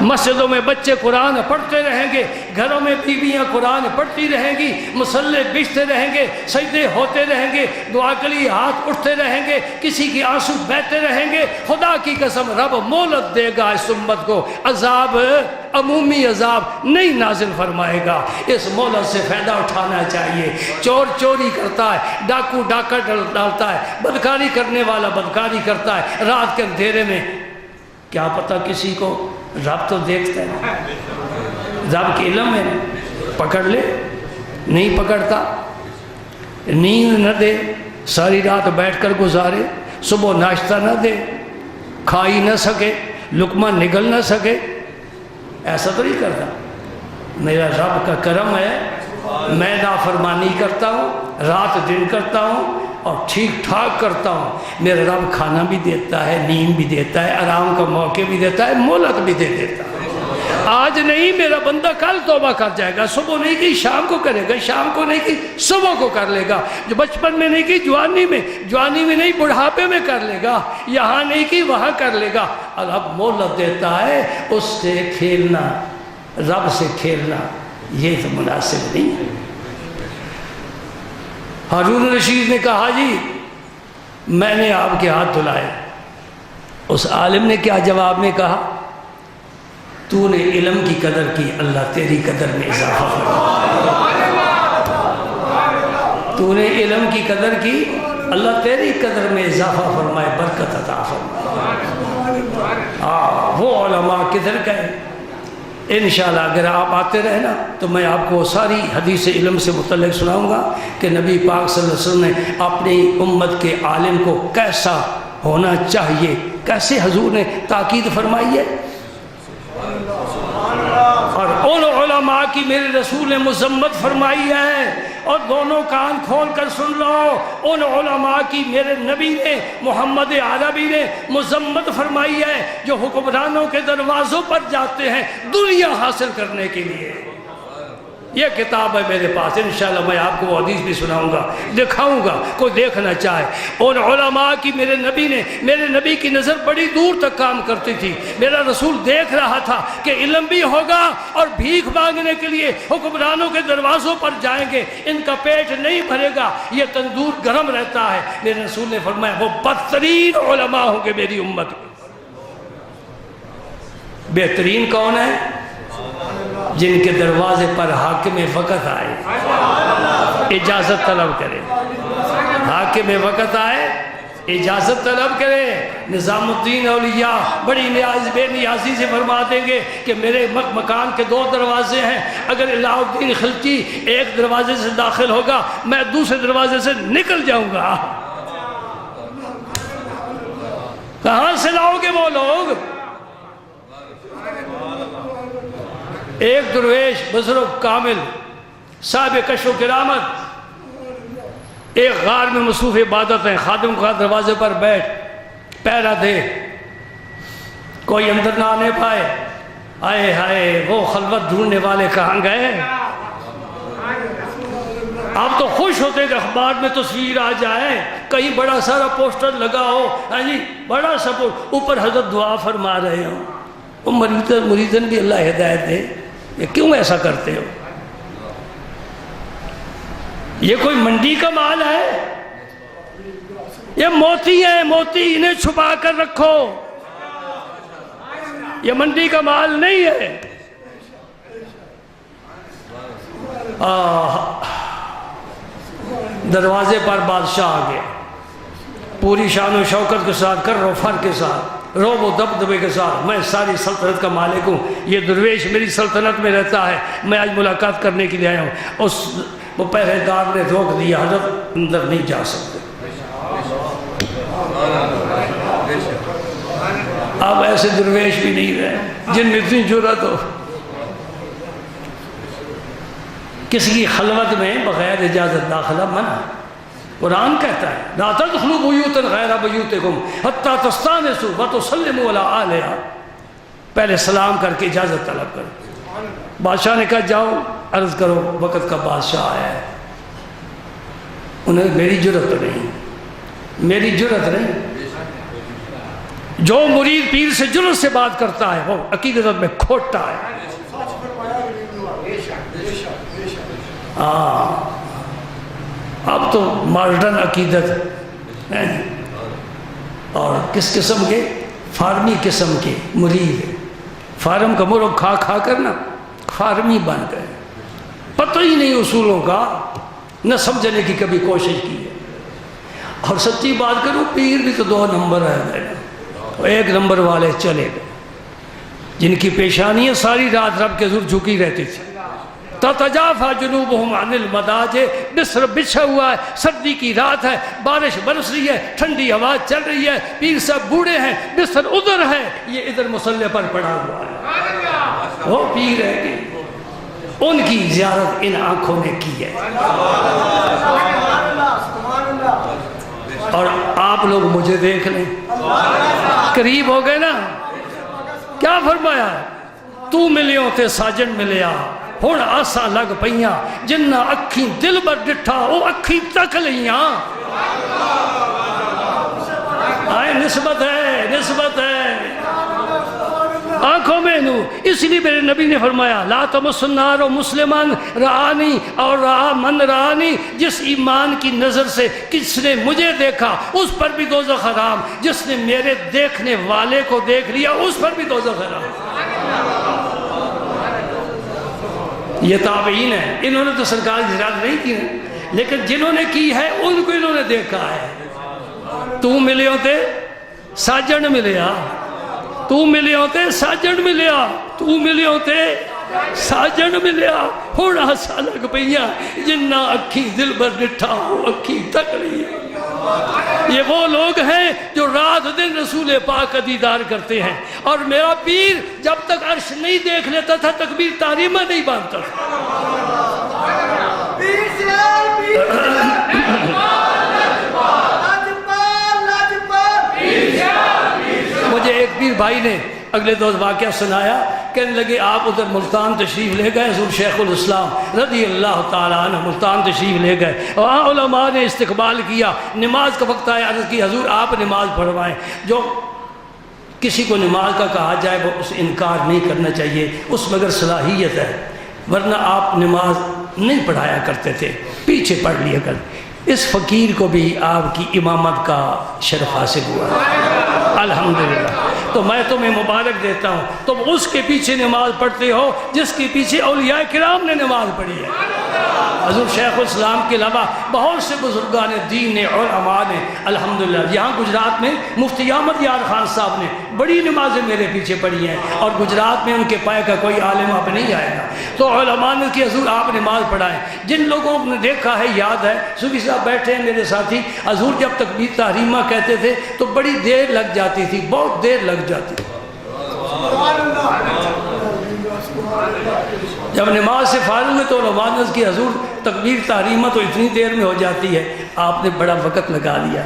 مسجدوں میں بچے قرآن پڑھتے رہیں گے، گھروں میں بیویاں قرآن پڑھتی رہیں گی، مصلے بچھتے رہیں گے، سجدے ہوتے رہیں گے، دعا کے لیے ہاتھ اٹھتے رہیں گے، کسی کی آنسو بہتے رہیں گے۔ خدا کی قسم رب مہلت دے گا اس امت کو، عذاب عمومی عذاب نہیں نازل فرمائے گا۔ اس مہلت سے فائدہ اٹھانا چاہیے۔ چور چوری کرتا ہے، ڈاکو ڈاکہ ڈالتا ہے، بدکاری کرنے والا بدکاری کرتا ہے، رات کے اندھیرے میں کیا پتہ کسی کو، رب تو دیکھتا ہے، رب کے علم ہے، پکڑ لے، نہیں پکڑتا، نیند نہ دے، ساری رات بیٹھ کر گزارے، صبح ناشتہ نہ دے، کھا ہی نہ سکے، لقمہ نگل نہ سکے، ایسا تو نہیں کرتا۔ میرا رب کا کرم ہے، میں نافرمانی کرتا ہوں، رات دن کرتا ہوں اور ٹھیک ٹھاک کرتا ہوں، میرا رب کھانا بھی دیتا ہے، نیند بھی دیتا ہے، آرام کا موقع بھی دیتا ہے، مہلت بھی دے دیتا ہے۔ آج نہیں میرا بندہ کل توبہ کر جائے گا، صبح نہیں کی شام کو کرے گا، شام کو نہیں کی صبح کو کر لے گا، جو بچپن میں نہیں کی جوانی میں نہیں بڑھاپے میں کر لے گا، یہاں نہیں کی وہاں کر لے گا۔ اب مہلت دیتا ہے، اس سے کھیلنا، رب سے کھیلنا یہ تو مناسب نہیں ہے۔ ہارون رشید نے کہا جی میں نے آپ کے ہاتھ دھلائے۔ اس عالم نے کیا جواب میں کہا؟ تو نے علم کی قدر کی، اللہ تیری قدر میں اضافہ فرمائے۔ تو نے علم کی قدر کی، اللہ تیری قدر میں اضافہ فرمائے، برکت عطا فرمائے۔ وہ علماء کدھر گئے؟ انشاءاللہ اگر آپ آتے رہے نا تو میں آپ کو ساری حدیث علم سے متعلق سناؤں گا کہ نبی پاک صلی اللہ علیہ وسلم نے اپنی امت کے عالم کو کیسا ہونا چاہیے، کیسے حضور نے تاکید فرمائی ہے۔ اور ان علماء کی میرے رسول نے مذمت فرمائی ہے، اور دونوں کان کھول کر سن لو، ان علماء کی میرے نبی نے محمد عربی نے مذمت فرمائی ہے جو حکمرانوں کے دروازوں پر جاتے ہیں دنیا حاصل کرنے کے لیے۔ یہ کتاب ہے میرے پاس، انشاءاللہ میں آپ کو وہ حدیث بھی سناؤں گا، دکھاؤں گا، کوئی دیکھنا چاہے۔ ان علماء کی میرے نبی کی نظر بڑی دور تک کام کرتی تھی۔ میرا رسول دیکھ رہا تھا کہ علم بھی ہوگا اور بھیک مانگنے کے لیے حکمرانوں کے دروازوں پر جائیں گے، ان کا پیٹ نہیں بھرے گا، یہ تندور گرم رہتا ہے۔ میرے رسول نے فرمایا وہ بدترین علماء ہوں گے میری امت کے۔ بہترین کون ہے؟ جن کے دروازے پر حاکم وقت آئے، اجازت طلب کرے، حاکم وقت آئے اجازت طلب کرے۔ نظام الدین اولیاء بڑی بے نیازی سے فرما دیں گے کہ میرے مکان کے 2 دروازے ہیں، اگر الہ الدین خلجی ایک دروازے سے داخل ہوگا میں دوسرے دروازے سے نکل جاؤں گا۔ کہاں سے لاؤ گے وہ لوگ؟ ایک درویش بزرگ کامل صاحب کشف و کرامت ایک غار میں مصروف عبادت ہیں، خادم کا دروازے پر بیٹھ پہرا دے، کوئی اندر نہ آنے پائے۔ آئے ہائے وہ خلوت ڈھونڈنے والے کہاں گئے؟ آپ تو خوش ہوتے کہ اخبار میں تصویر آ جائے، کہیں بڑا سارا پوسٹر لگا ہو، ہاں جی بڑا سا اوپر حضرت دعا فرما رہے ہوں، وہ مریدن بھی اللہ ہدایت دے، یہ کیوں ایسا کرتے ہو؟ یہ کوئی منڈی کا مال ہے؟ یہ موتی ہے، موتی انہیں چھپا کر رکھو، یہ منڈی کا مال نہیں ہے۔ دروازے پر بادشاہ آ گیا، پوری شان و شوکت کے ساتھ، کر و فر کے ساتھ، روب و دبدبے کے ساتھ، میں ساری سلطنت کا مالک ہوں، یہ درویش میری سلطنت میں رہتا ہے، میں آج ملاقات کرنے کے لیے آیا ہوں۔ وہ پہرے دار نے روک دیا، حضرت اندر نہیں جا سکتے۔ اب ایسے درویش بھی نہیں رہے جن میں اتنی جرأت ہو کسی کی خلوت میں بغیر اجازت داخلہ منع۔ قرآن کہتا ہے لا تدخلوا بیوتا غیر بیوتکم حتی تستانسوا وتسلموا علی اہلہا، پہلے سلام کر کے اجازت طلب کرو۔ بادشاہ نے کہا جاؤ عرض کرو وقت کا بادشاہ آیا ہے۔ انہیں میری جرأت نہیں، میری جرأت نہیں۔ جو مرید پیر سے جرأت سے بات کرتا ہے وہ عقیدت میں کھوٹا ہے۔ اب تو ماڈرن عقیدت ہے، اور کس قسم کے؟ فارمی قسم کے مرید، فارم کا مرغ کھا کھا کر نا فارمی بن گئے، پتہ ہی نہیں اصولوں کا، نہ سمجھنے کی کبھی کوشش کی ہے۔ اور سچی بات کروں پیر بھی تو 2 نمبر رہ گئے، 1 نمبر والے چلے گئے، جن کی پیشانیاں ساری رات رب کے حضور جھکی رہتی تھی۔ تتجافا جنوبہم عن المضاجع، بستر بچھا ہوا ہے، سردی کی رات ہے، بارش برس رہی ہے، ٹھنڈی ہوا چل رہی ہے، پیر صاحب بوڑھے ہیں، بستر ادھر ہے، یہ ادھر مصلی پر پڑا ہوا ہے۔ وہ پیر ہے کہ ان کی زیارت ان آنکھوں نے کی ہے۔ اور آپ لوگ مجھے دیکھ لیں، قریب ہو گئے نا، کیا فرمایا؟ تو ملیوں تے ساجن ملیا، ہون آسا لگ پئیاں، جنہ اکھیں دل بر ڈٹھا او اکھیں تک لیاں۔ آئے نسبت ہے، نسبت ہے آنکھوں میں نو۔ اس لیے میرے نبی نے فرمایا لا تمس النار مسلمان رآنی اور رآ من رآنی، جس ایمان کی نظر سے کس نے مجھے دیکھا اس پر بھی دوزخ حرام، جس نے میرے دیکھنے والے کو دیکھ لیا اس پر بھی دوزخ حرام۔ یہ تابعین ہیں، انہوں نے تو سرکار کی زیارت نہیں کی ہے، لیکن جنہوں نے کی ہے ان کو انہوں نے دیکھا ہے۔ تو ملے ہوتے ساجن ملیا، تو ملے ہوتے ساجن ملیا، تو ملے ہوتے ساجن ملیا، ہونا سا لگ پئیاں، جنہ اکھی دل بر ڈٹھا ہو اکھی تک لیا۔ یہ وہ لوگ ہیں جو رات دن رسول پاک کا دیدار کرتے ہیں، اور میرا پیر جب تک عرش نہیں دیکھ لیتا تھا تکبیر تحریمہ نہیں باندھتا تھا۔ مجھے ایک پیر بھائی نے اگلے دوست واقعہ سنایا، کہنے لگے آپ ادھر ملتان تشریف لے گئے، حضور شیخ الاسلام رضی اللہ تعالیٰ عنہ ملتان تشریف لے گئے، وہاں علماء نے استقبال کیا، نماز کا وقت آیا، عرض کی حضور آپ نماز پڑھوائیں۔ جو کسی کو نماز کا کہا جائے وہ اس انکار نہیں کرنا چاہیے، اس میں اگر صلاحیت ہے، ورنہ آپ نماز نہیں پڑھایا کرتے تھے، پیچھے پڑھ لیا کرتے۔ اس فقیر کو بھی آپ کی امامت کا شرف حاصل ہوا، الحمدللہ۔ تو میں تمہیں مبارک دیتا ہوں، تم اس کے پیچھے نماز پڑھتے ہو جس کے پیچھے اولیاء کرام نے نماز پڑھی ہے۔ حضور شیخ الاسلام کے علاوہ بہت سے بزرگان دین نے، علماء نے، الحمدللہ۔ یہاں گجرات میں مفتی احمد یار خان صاحب نے بڑی نمازیں میرے پیچھے پڑھی ہیں، اور گجرات میں ان کے پائے کا کوئی عالم اب نہیں آئے گا۔ تو علماء نے کہ حضور آپ نماز پڑھائیں۔ جن لوگوں نے دیکھا ہے یاد ہے، صوفی صاحب بیٹھے ہیں میرے ساتھی، حضور جب تکبیر تحریمہ کہتے تھے تو بڑی دیر لگ جاتی تھی، بہت دیر لگ جاتی تھی۔ جب نماز سے فارغ ہوئے تو علماء نے کی حضور تکبیر تحریمہ تو اتنی دیر میں ہو جاتی ہے، آپ نے بڑا وقت لگا دیا۔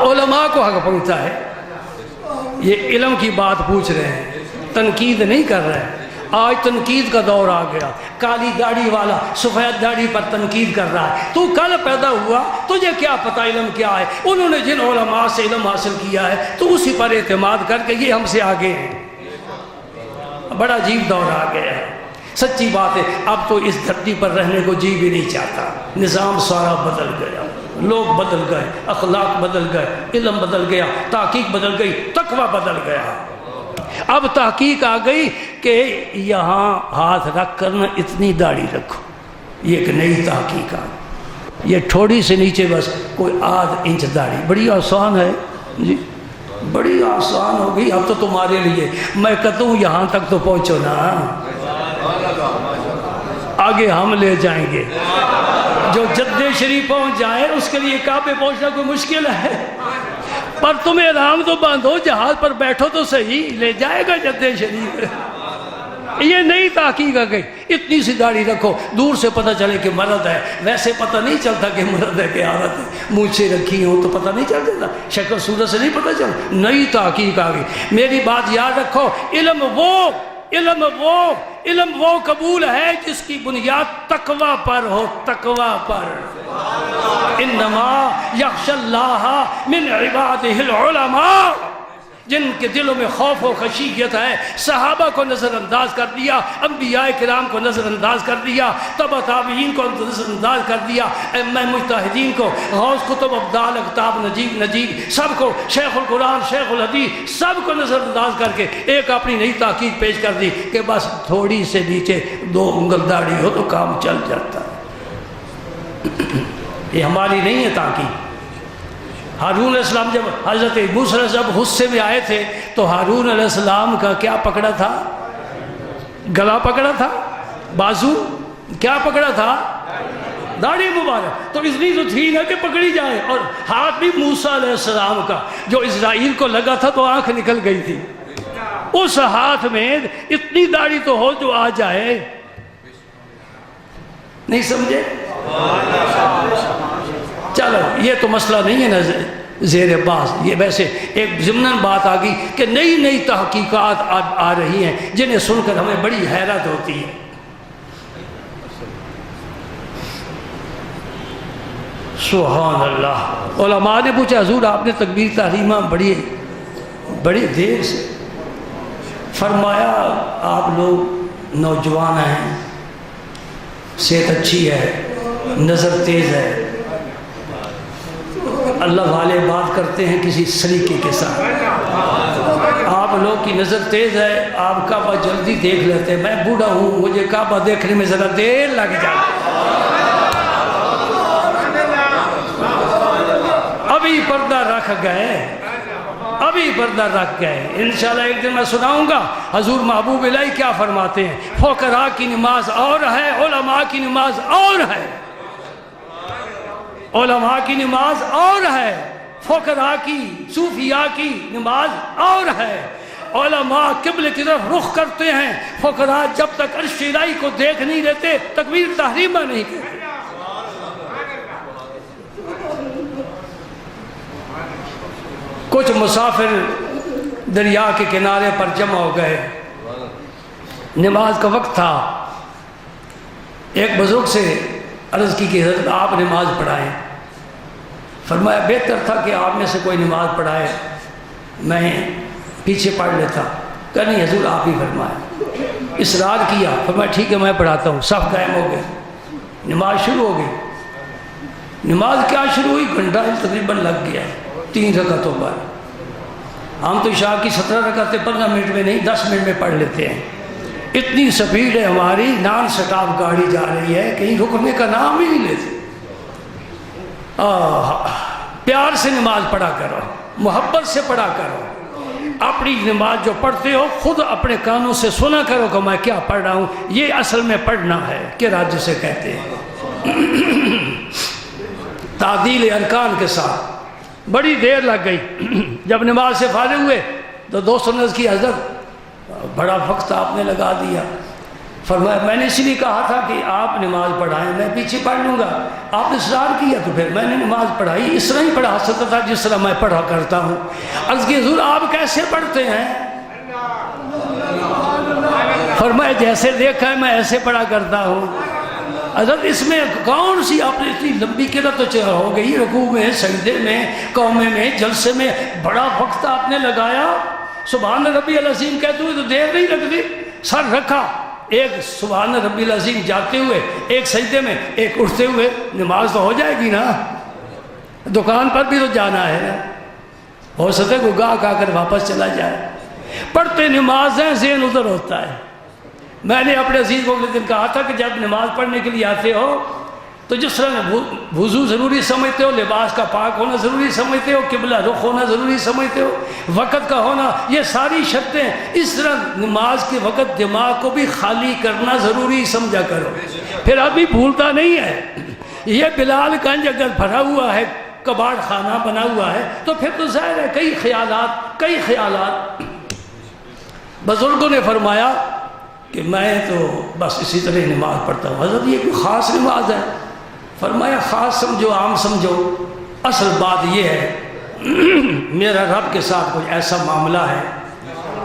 علماء کو حق پہنچتا ہے، یہ علم کی بات پوچھ رہے ہیں، تنقید نہیں کر رہے ہیں۔ آج تنقید کا دور آ گیا، کالی داڑھی والا سفید داڑھی پر تنقید کر رہا ہے۔ تو کل پیدا ہوا، تجھے کیا پتہ علم کیا ہے؟ انہوں نے جن علماء سے علم حاصل کیا ہے تو اسی پر اعتماد کر کے یہ ہم سے آگے ہیں۔ بڑا عجیب دور آ گیا ہے، سچی بات ہے۔ اب تو اس دھرتی پر رہنے کو جی بھی نہیں چاہتا، نظام سارا بدل گیا، لوگ بدل گئے، اخلاق بدل گئے، علم بدل گیا، تحقیق بدل گئی، تقویٰ بدل گیا۔ اب تحقیق آ گئی کہ یہاں ہاتھ رکھ کر نہ اتنی داڑھی رکھو، یہ ایک نئی تحقیق آ گئی۔ یہ تھوڑی سے نیچے بس کوئی آدھ انچ داڑھی، بڑی آسان ہے جی، بڑی آسان ہو گئی۔ اب تو تمہارے لیے میں کہتا ہوں یہاں تک تو پہنچو نا، آگے ہم لے جائیں گے۔ جو جدہ شریف پہنچ جائے اس کے لیے کعبے پہنچنا کوئی مشکل ہے؟ پر تمہیں آرام تو باندھو، جہاز پر بیٹھو تو صحیح، لے جائے گا جدہ شریف۔ یہ نئی تحقیق آ گئی، اتنی سی داڑھی رکھو، دور سے پتہ چلے کہ مرد ہے، ویسے پتہ نہیں چلتا کہ مرد ہے کہ عورت ہے، مونچھیں رکھی ہوں تو پتہ نہیں چل جاتا، شکل صورت سے نہیں پتہ چلتا۔ نئی تحقیق آ گئی۔ میری بات یاد رکھو، علم وہ قبول ہے جس کی بنیاد تقویٰ پر ہو، تقویٰ پر۔ انما یخشی اللہ من عبادہ العلماء، جن کے دلوں میں خوف و خشیت ہے۔ صحابہ کو نظر انداز کر دیا، انبیاء کرام کو نظر انداز کر دیا، تبع تابعین کو نظر انداز کر دیا، ائمہ مجتہدین کو، غوث کتب ابدال اقطاب نجیب سب کو، شیخ القرآن شیخ الحدیث سب کو نظر انداز کر کے ایک اپنی نئی تحقیق پیش کر دی کہ بس تھوڑی سے نیچے 2 انگل داڑھی ہو تو کام چل جاتا ہے۔ یہ ہماری نہیں ہے تحقیق۔ ہارون علیہ السلام جب حضرت موسیٰ علیہ السلام غصے میں آئے تھے تو ہارون علیہ السلام کا کیا پکڑا تھا؟ گلا پکڑا تھا، بازو کیا پکڑا تھا؟ داڑھی مبارک۔ تو اس لیے تو تھی نہ کہ پکڑی جائے، اور ہاتھ بھی موسیٰ علیہ السلام کا جو اسرائیل کو لگا تھا تو آنکھ نکل گئی تھی، اس ہاتھ میں اتنی داڑھی تو ہو جو آ جائے۔ نہیں سمجھے؟ چلو یہ تو مسئلہ نہیں ہے نا زیر باز، یہ ویسے ایک ضمناً بات آ گئی کہ نئی نئی تحقیقات آ رہی ہیں جنہیں سن کر ہمیں بڑی حیرت ہوتی ہے۔ سبحان اللہ۔ علماء نے پوچھا حضور آپ نے تکبیر تحریمہ بڑی دیر سے، فرمایا آپ لوگ نوجوان ہیں، صحت اچھی ہے، نظر تیز ہے، اللہ والے بات کرتے ہیں کسی سلیقے کے ساتھ، آپ لوگ کی نظر تیز ہے، آپ کعبہ جلدی دیکھ لیتے ہیں، میں بوڑھا ہوں، مجھے کعبہ دیکھنے میں ذرا دیر لگ جاتی، ابھی پردہ رکھ گئے، انشاءاللہ ایک دن میں سناؤں گا حضور محبوب الہی کیا فرماتے ہیں۔ فقراء کی نماز اور ہے، علماء کی نماز اور ہے، علماء کی نماز اور ہے، فقراء کی صوفیاء کی نماز اور ہے۔ علماء قبلے کی طرف رخ کرتے ہیں، فقراء جب تک عرش الہی کو دیکھ نہیں لیتے تکبیر تحریمہ نہیں کہتے۔ کچھ مسافر دریا کے کنارے پر جمع ہو گئے، نماز کا وقت تھا، ایک بزرگ سے عرض کی کہ حضرت آپ نماز پڑھائیں۔ فرمایا بہتر تھا کہ آپ میں سے کوئی نماز پڑھائے، میں پیچھے پڑھ لیتا۔ کہا نہیں حضور آپ ہی فرمائیں۔ اصرار کیا، فرمایا ٹھیک ہے میں پڑھاتا ہوں۔ صف قائم ہو گئے، نماز شروع ہو گئی۔ نماز کیا شروع ہوئی؟ گھنٹہ تقریباً لگ گیا 3 رکعتوں پر۔ ہم تو عشاء کی 17 رکعتیں 15 منٹ میں نہیں 10 منٹ میں پڑھ لیتے ہیں۔ اتنی سپیڈ ہے ہماری، نان سٹاپ گاڑی جا رہی ہے، کہیں رکنے کا نام ہی نہیں لیتے۔ پیار سے نماز پڑھا کرو، محبت سے پڑھا کرو۔ اپنی نماز جو پڑھتے ہو خود اپنے کانوں سے سنا کرو کہ میں کیا پڑھ رہا ہوں، یہ اصل میں پڑھنا ہے کہ راج سے کہتے ہیں۔ تعدیل ارکان کے ساتھ بڑی دیر لگ گئی۔ جب نماز سے فارغ ہوئے تو دوستوں نے عرض کی حضرت بڑا وقت آپ نے لگا دیا، فرمایا میں نے اس لیے کہا تھا کہ آپ نماز پڑھائیں، میں پیچھے پڑھ لوں گا، آپ نے اصرار کیا تو پھر میں نے نماز پڑھائی، اس طرح ہی پڑھا سکتا تھا جس طرح میں پڑھا کرتا ہوں۔ عرض کی حضور آپ کیسے پڑھتے ہیں؟ فرمایا جیسے دیکھا ہے میں ایسے پڑھا کرتا ہوں۔ حضرت اس میں کون سی آپ نے اتنی لمبی قرأت تو ہو گئی، رکوع میں، سجدے میں، قومے میں، جلسے میں بڑا وقت آپ نے لگایا، سبحان ربی العظیم کہتے ہوئے تو دیر نہیں لگتی، سر رکھا، ایک سبحان ربی العظیم جاتے ہوئے، ایک سجدے میں، ایک اٹھتے ہوئے، نماز تو ہو جائے گی نا، دکان پر بھی تو جانا ہے نا، ہو سکتا ہے گاہ آ کر واپس چلا جائے، پڑھتے نماز ہیں ذہن ادھر ہوتا ہے۔ میں نے اپنے عزیز کو دن کہا تھا کہ جب نماز پڑھنے کے لیے آتے ہو تو جس طرح وضو ضروری سمجھتے ہو، لباس کا پاک ہونا ضروری سمجھتے ہو، قبلہ رخ ہونا ضروری سمجھتے ہو، وقت کا ہونا، یہ ساری شرطیں، اس طرح نماز کے وقت دماغ کو بھی خالی کرنا ضروری سمجھا کرو، پھر آدمی بھولتا نہیں ہے۔ یہ بلال گنج اگر بھرا ہوا ہے، کباڑ خانہ بنا ہوا ہے، تو پھر تو ظاہر ہے کئی خیالات۔ بزرگوں نے فرمایا کہ میں تو بس اسی طرح نماز پڑھتا ہوں۔ حضرت یہ کوئی خاص نماز ہے؟ فرمایا خاص سمجھو، عام سمجھو، اصل بات یہ ہے میرا رب کے ساتھ کوئی ایسا معاملہ ہے،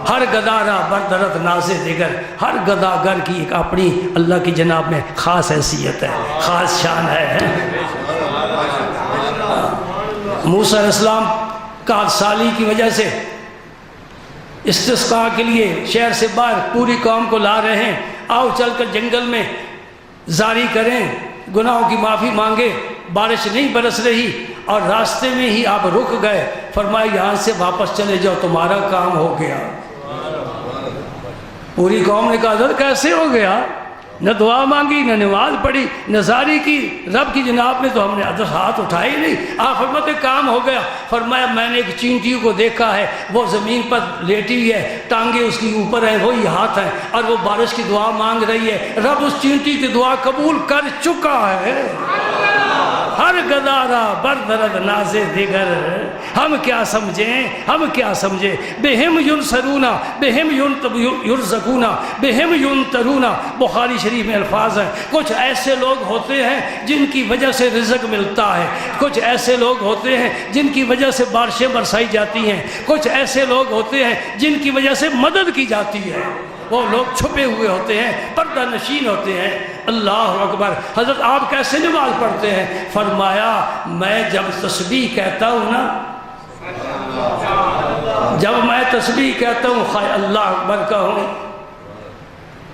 ہر گدارہ بردرت ناز دیگر، ہر گداگر کی ایک اپنی اللہ کی جناب میں خاص حیثیت ہے، خاص شان ہے۔ موسیٰ علیہ السلام کا سالی کی وجہ سے استسقاء کے لیے شہر سے باہر پوری قوم کو لا رہے ہیں، آؤ چل کر جنگل میں زاری کریں، گناہوں کی معافی مانگے، بارش نہیں برس رہی اور راستے میں ہی آپ رک گئے، فرمایا یہاں سے واپس چلے جاؤ تمہارا کام ہو گیا۔ پوری قوم نے کہا حضرت کیسے ہو گیا؟ نہ دعا مانگی، نہ نماز پڑھی، نہ زاری کی، رب کی جناب میں تو ہم نے ہاتھ اٹھائے نہیں، آپ فرماتے کام ہو گیا۔ فرمایا میں نے ایک چینٹی کو دیکھا ہے، وہ زمین پر لیٹی ہوئی ہے، ٹانگیں اس کی اوپر ہیں، وہی ہاتھ ہیں، اور وہ بارش کی دعا مانگ رہی ہے، رب اس چینٹی کی دعا قبول کر چکا ہے۔ ہر گدارہ بردرد ناز دیگر، ہم کیا سمجھیں، بہم ینصرونا بہم یرزقونا بہم ینترونا، بخاری شریف میں الفاظ ہیں، کچھ ایسے لوگ ہوتے ہیں جن کی وجہ سے رزق ملتا ہے، کچھ ایسے لوگ ہوتے ہیں جن کی وجہ سے بارشیں برسائی جاتی ہیں، کچھ ایسے لوگ ہوتے ہیں جن کی وجہ سے مدد کی جاتی ہے، وہ لوگ چھپے ہوئے ہوتے ہیں، پردہ نشین ہوتے ہیں۔ اللہ اکبر۔ حضرت آپ کیسے نماز پڑھتے ہیں؟ فرمایا میں جب تسبیح کہتا ہوں نا، جب میں تسبیح کہتا ہوں، خواہ اللہ اکبر کہوں،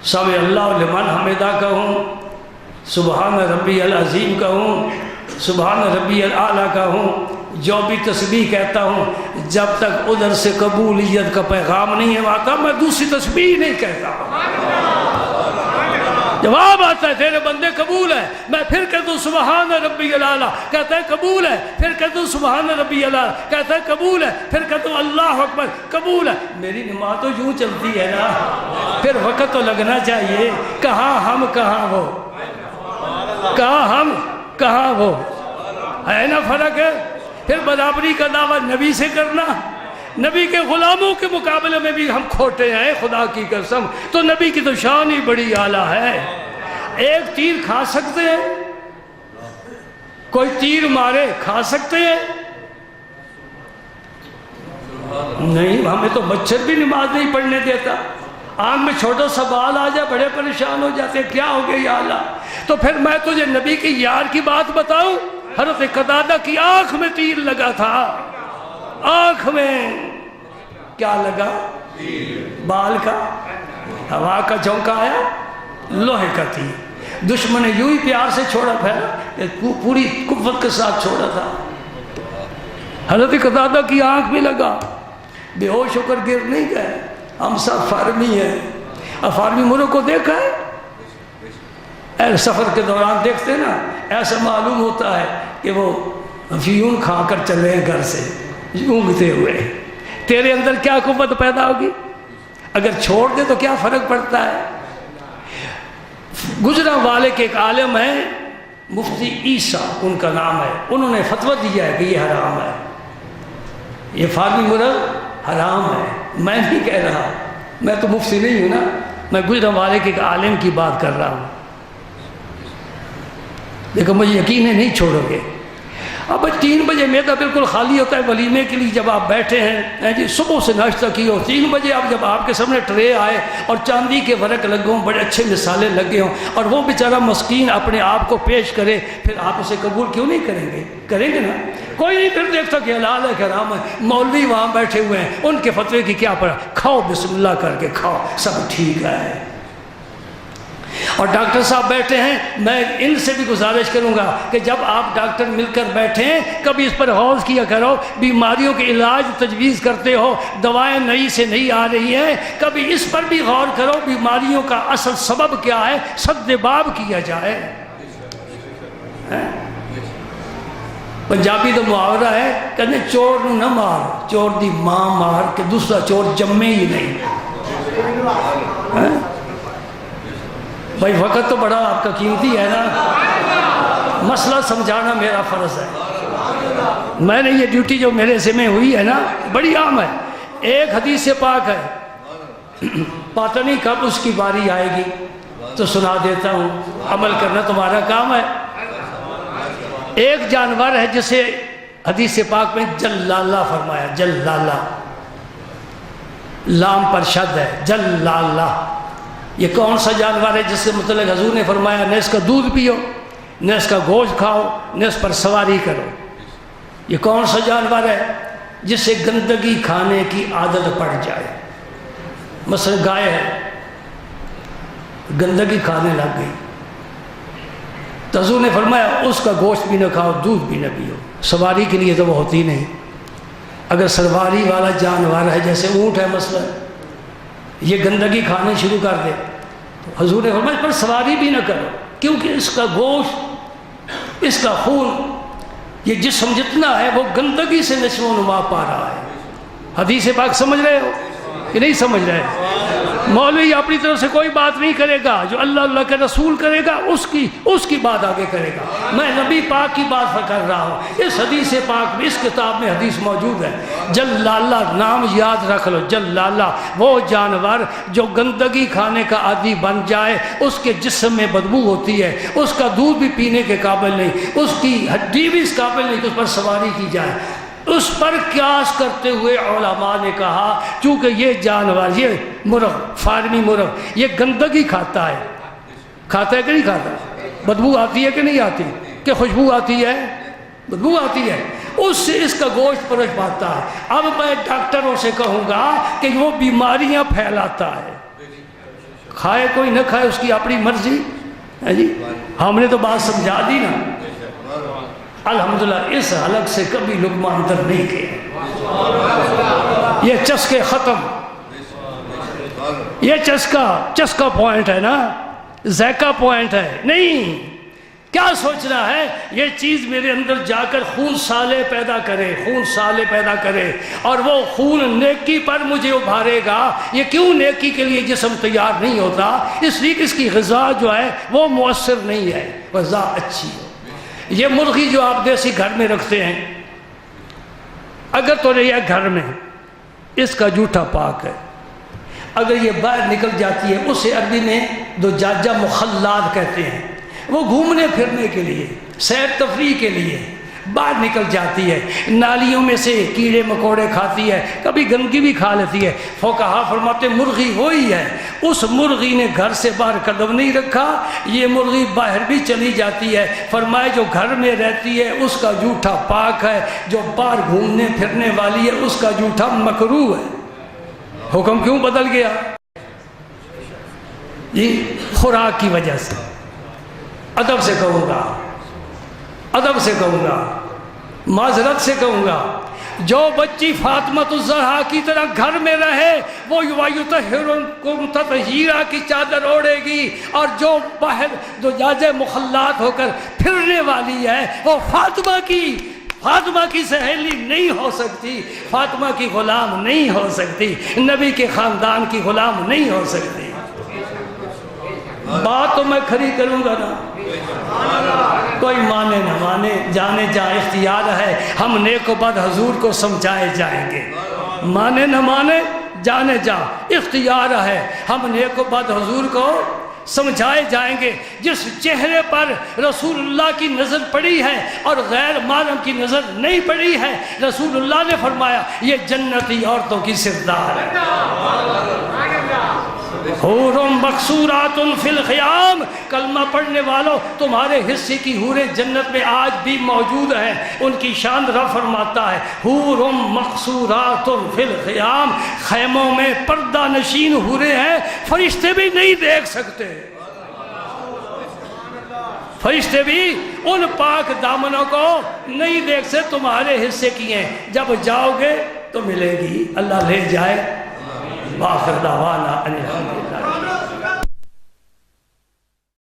سمع اللہ لمن حمدہ کہوں، سبحان ربی العظیم کہوں، سبحان ربی الاعلیٰ کہوں، جو بھی تسبیح کہتا ہوں، جب تک ادھر سے قبولیت کا پیغام نہیں آتا میں دوسری تسبیح نہیں کہتا۔ جواب آتا ہے تیرے بندے قبول ہے، میں پھر کہتا ہوں سبحان ربی الاعلیٰ، کہتا ہے قبول ہے، پھر کہتا ہوں سبحان ربی الاعلیٰ، کہتا ہے قبول ہے، پھر کہتا ہوں اللہ اکبر، قبول ہے۔ میری نماز تو یوں چلتی ہے نا، پھر وقت تو لگنا چاہیے، کہاں ہم کہاں وہ، کہاں ہم کہاں وہ، ہے نا فرق ہے۔ پھر برابری کا دعویٰ نبی سے کرنا، نبی کے غلاموں کے مقابلے میں بھی ہم کھوٹے ہیں، خدا کی قسم، تو نبی کی تو شان ہی بڑی اعلیٰ ہے۔ ایک تیر کھا سکتے ہیں، کوئی تیر مارے کھا سکتے ہیں؟ نہیں، ہمیں تو مچھر بھی نماز نہیں پڑھنے دیتا، آنکھ میں چھوٹا سا بال آ جائے بڑے پریشان ہو جاتے، کیا ہو گیا یا اللہ۔ تو پھر میں تجھے نبی کی یار کی بات بتاؤں، حضرت قتادہ کی آنکھ میں تیر لگا تھا، آنکھ میں کیا لگا؟ بال کا، ہوا کا جھونکا آیا، لوہے کا تیر، دشمن نے یوں ہی پیار سے چھوڑا، پھر پوری قوت کے ساتھ چھوڑا تھا۔ حضرت قتادہ کی آنکھ میں لگا، بے ہوش ہو کر گر نہیں گئے۔ ہم سب فارمی ہیں، اب فارمی مروں کو دیکھا ہے، اے سفر کے دوران دیکھتے ہیں نا، ایسا معلوم ہوتا ہے کہ وہ افیون کھا کر چلے ہیں گھر سے اونگتے ہوئے۔ تیرے اندر کیا قوت پیدا ہوگی؟ اگر چھوڑ دے تو کیا فرق پڑتا ہے؟ گجرا والے کے ایک عالم ہیں، مفتی عیسیٰ ان کا نام ہے، انہوں نے فتویٰ دیا ہے کہ یہ حرام ہے، یہ فارمی مرغ حرام ہے۔ میں نہیں کہہ رہا، میں تو مفتی نہیں ہوں نا، میں گجرا والے کے ایک عالم کی بات کر رہا ہوں، لیکن مجھے یقین ہے نہیں چھوڑو گے۔ اب 3 بجے میدا بالکل خالی ہوتا ہے ولیمے کے لیے، جب آپ بیٹھے ہیں جی صبح سے ناشتہ کی ہو، 3 بجے آپ جب آپ کے سامنے ٹرے آئے اور چاندی کے ورق لگے ہوں، بڑے اچھے مثالیں لگے ہوں، اور وہ بیچارہ مسکین اپنے آپ کو پیش کرے، پھر آپ اسے قبول کیوں نہیں کریں گے؟ کریں گے نا؟ کوئی نہیں پھر دیکھتا کہ حلال ہے کہ حرام ہے، مولوی وہاں بیٹھے ہوئے ہیں، ان کے فتوے کی کیا پڑا، کھاؤ بسم اللہ کر کے کھاؤ، سب ٹھیک ہے۔ اور ڈاکٹر صاحب بیٹھے ہیں، میں ان سے بھی گزارش کروں گا کہ جب آپ ڈاکٹر مل کر بیٹھے ہیں کبھی اس پر غور کیا کرو، بیماریوں کے علاج تجویز کرتے ہو، دوائیں نئی سے نہیں آ رہی ہیں، کبھی اس پر بھی غور کرو بیماریوں کا اصل سبب کیا ہے، سد باب کیا جائے۔ پنجابی تو محاورہ ہے، کہتے چور نو نہ مار، چور دی ماں مار کہ دوسرا چور جمے ہی نہیں۔ بھائی وقت تو بڑا آپ کا قیمتی ہے نا، مسئلہ سمجھانا میرا فرض ہے۔ میں نے یہ ڈیوٹی جو میرے ذمہ ہوئی ہے نا بڑی عام ہے۔ ایک حدیث پاک ہے، پتہ نہیں کب اس کی باری آئے گی تو سنا دیتا ہوں، عمل کرنا تمہارا کام ہے۔ ایک جانور ہے جسے حدیث پاک میں جلالہ فرمایا، جلالہ، لام پر شد ہے، جلالہ۔ یہ کون سا جانور ہے جس سے متعلق حضور نے فرمایا نہ اس کا دودھ پیو، نہ اس کا گوشت کھاؤ، نہ اس پر سواری کرو؟ یہ کون سا جانور ہے جس سے گندگی کھانے کی عادت پڑ جائے؟ مثلا گائے ہے، گندگی کھانے لگ گئی تو حضور نے فرمایا اس کا گوشت بھی نہ کھاؤ، دودھ بھی نہ پیو۔ سواری کے لیے تو وہ ہوتی نہیں۔ اگر سواری والا جانور ہے جیسے اونٹ ہے مثلا، یہ گندگی کھانے شروع کر دے تو حضور نے فرمایا پر سواری بھی نہ کرو، کیونکہ اس کا گوشت، اس کا خون، یہ جسم جتنا ہے وہ گندگی سے نشو و نما پا رہا ہے۔ حدیث پاک سمجھ رہے ہو کہ نہیں سمجھ رہے؟ مولوی اپنی طرف سے کوئی بات نہیں کرے گا، جو اللہ اللہ کے رسول کرے گا اس کی بات آگے کرے گا۔ میں نبی پاک کی بات کر رہا ہوں۔ اس حدیث پاک میں، اس کتاب میں حدیث موجود ہے، جلالہ نام یاد رکھ لو، جلالہ وہ جانور جو گندگی کھانے کا عادی بن جائے، اس کے جسم میں بدبو ہوتی ہے، اس کا دودھ بھی پینے کے قابل نہیں، اس کی ہڈی بھی اس قابل نہیں کہ اس پر سواری کی جائے۔ اس پر قیاس کرتے ہوئے علماء نے کہا چونکہ یہ جانور، یہ مرغ، فارمی مرغ، یہ گندگی کھاتا ہے کہ نہیں کھاتا؟ بدبو آتی ہے کہ نہیں آتی؟ کہ خوشبو آتی ہے؟ بدبو آتی ہے، اس سے اس کا گوشت پرچ پاتا ہے۔ اب میں ڈاکٹروں سے کہوں گا کہ وہ بیماریاں پھیلاتا ہے، کھائے کوئی نہ کھائے اس کی اپنی مرضی ہے جی۔ ہم نے تو بات سمجھا دی نا، الحمدللہ اس حلق سے کبھی لقمہ اندر نہیں کیا، یہ چسکے ختم، یہ چسکا پوائنٹ ہے نا، ذائقہ پوائنٹ ہے نہیں۔ کیا سوچنا ہے یہ چیز میرے اندر جا کر خون سالے پیدا کرے اور وہ خون نیکی پر مجھے ابھارے گا۔ یہ کیوں نیکی کے لیے جسم تیار نہیں ہوتا؟ اس لیے کہ اس کی غذا جو ہے وہ مؤثر نہیں ہے، غذا اچھی ہے۔ یہ مرغی جو آپ دیسی گھر میں رکھتے ہیں، اگر تو یہ گھر میں اس کا جوٹا پاک ہے، اگر یہ باہر نکل جاتی ہے، اسے عربی میں دجاجہ مخلات کہتے ہیں، وہ گھومنے پھرنے کے لیے، سیر تفریح کے لیے باہر نکل جاتی ہے، نالیوں میں سے کیڑے مکوڑے کھاتی ہے، کبھی گندگی بھی کھا لیتی ہے۔ فقہا فرماتے مرغی وہی ہے، اس مرغی نے گھر سے باہر قدم نہیں رکھا، یہ مرغی باہر بھی چلی جاتی ہے۔ فرمائے جو گھر میں رہتی ہے اس کا جوٹا پاک ہے، جو باہر گھومنے پھرنے والی ہے اس کا جوٹا مکروہ ہے۔ حکم کیوں بدل گیا جی؟ خوراک کی وجہ سے۔ ادب سے کہوں گا، معذرت سے کہوں گا، جو بچی فاطمۃ الزہرا کی طرح گھر میں رہے وہ وَيُطَهِّرُكُمْ تَطْهِيرًا کی چادر اوڑھے گی، اور جو باہر جو جاجے مخلات ہو کر پھرنے والی ہے وہ فاطمہ کی سہیلی نہیں ہو سکتی، فاطمہ کی غلام نہیں ہو سکتی، نبی کے خاندان کی غلام نہیں ہو سکتی۔ بات تو میں کھری کروں گا نا، کوئی مانے نہ مانے، جانے جا اختیار ہے، ہم نیک و بد حضور کو سمجھائے جائیں گے، مانے نہ مانے جانے جا اختیار ہے، ہم نیک و بد حضور کو سمجھائے جائیں گے۔ جس چہرے پر رسول اللہ کی نظر پڑی ہے اور غیر محرم کی نظر نہیں پڑی ہے، رسول اللہ نے فرمایا یہ جنتی عورتوں کی سردار ہے۔ حور مقصورات فی الخیام، کلمہ پڑھنے والوں تمہارے حصے کی حوریں جنت میں آج بھی موجود ہیں، ان کی شان رب فرماتا ہے حور مقصورات فی الخیام، خیموں میں پردہ نشین حوریں ہیں، فرشتے بھی نہیں دیکھ سکتے، فرشتے بھی ان پاک دامنوں کو نہیں دیکھ سکتے، تمہارے حصے کی ہیں، جب جاؤ گے تو ملے گی، اللہ لے جائے۔ وآخر دعوانا ان الحمدللہ۔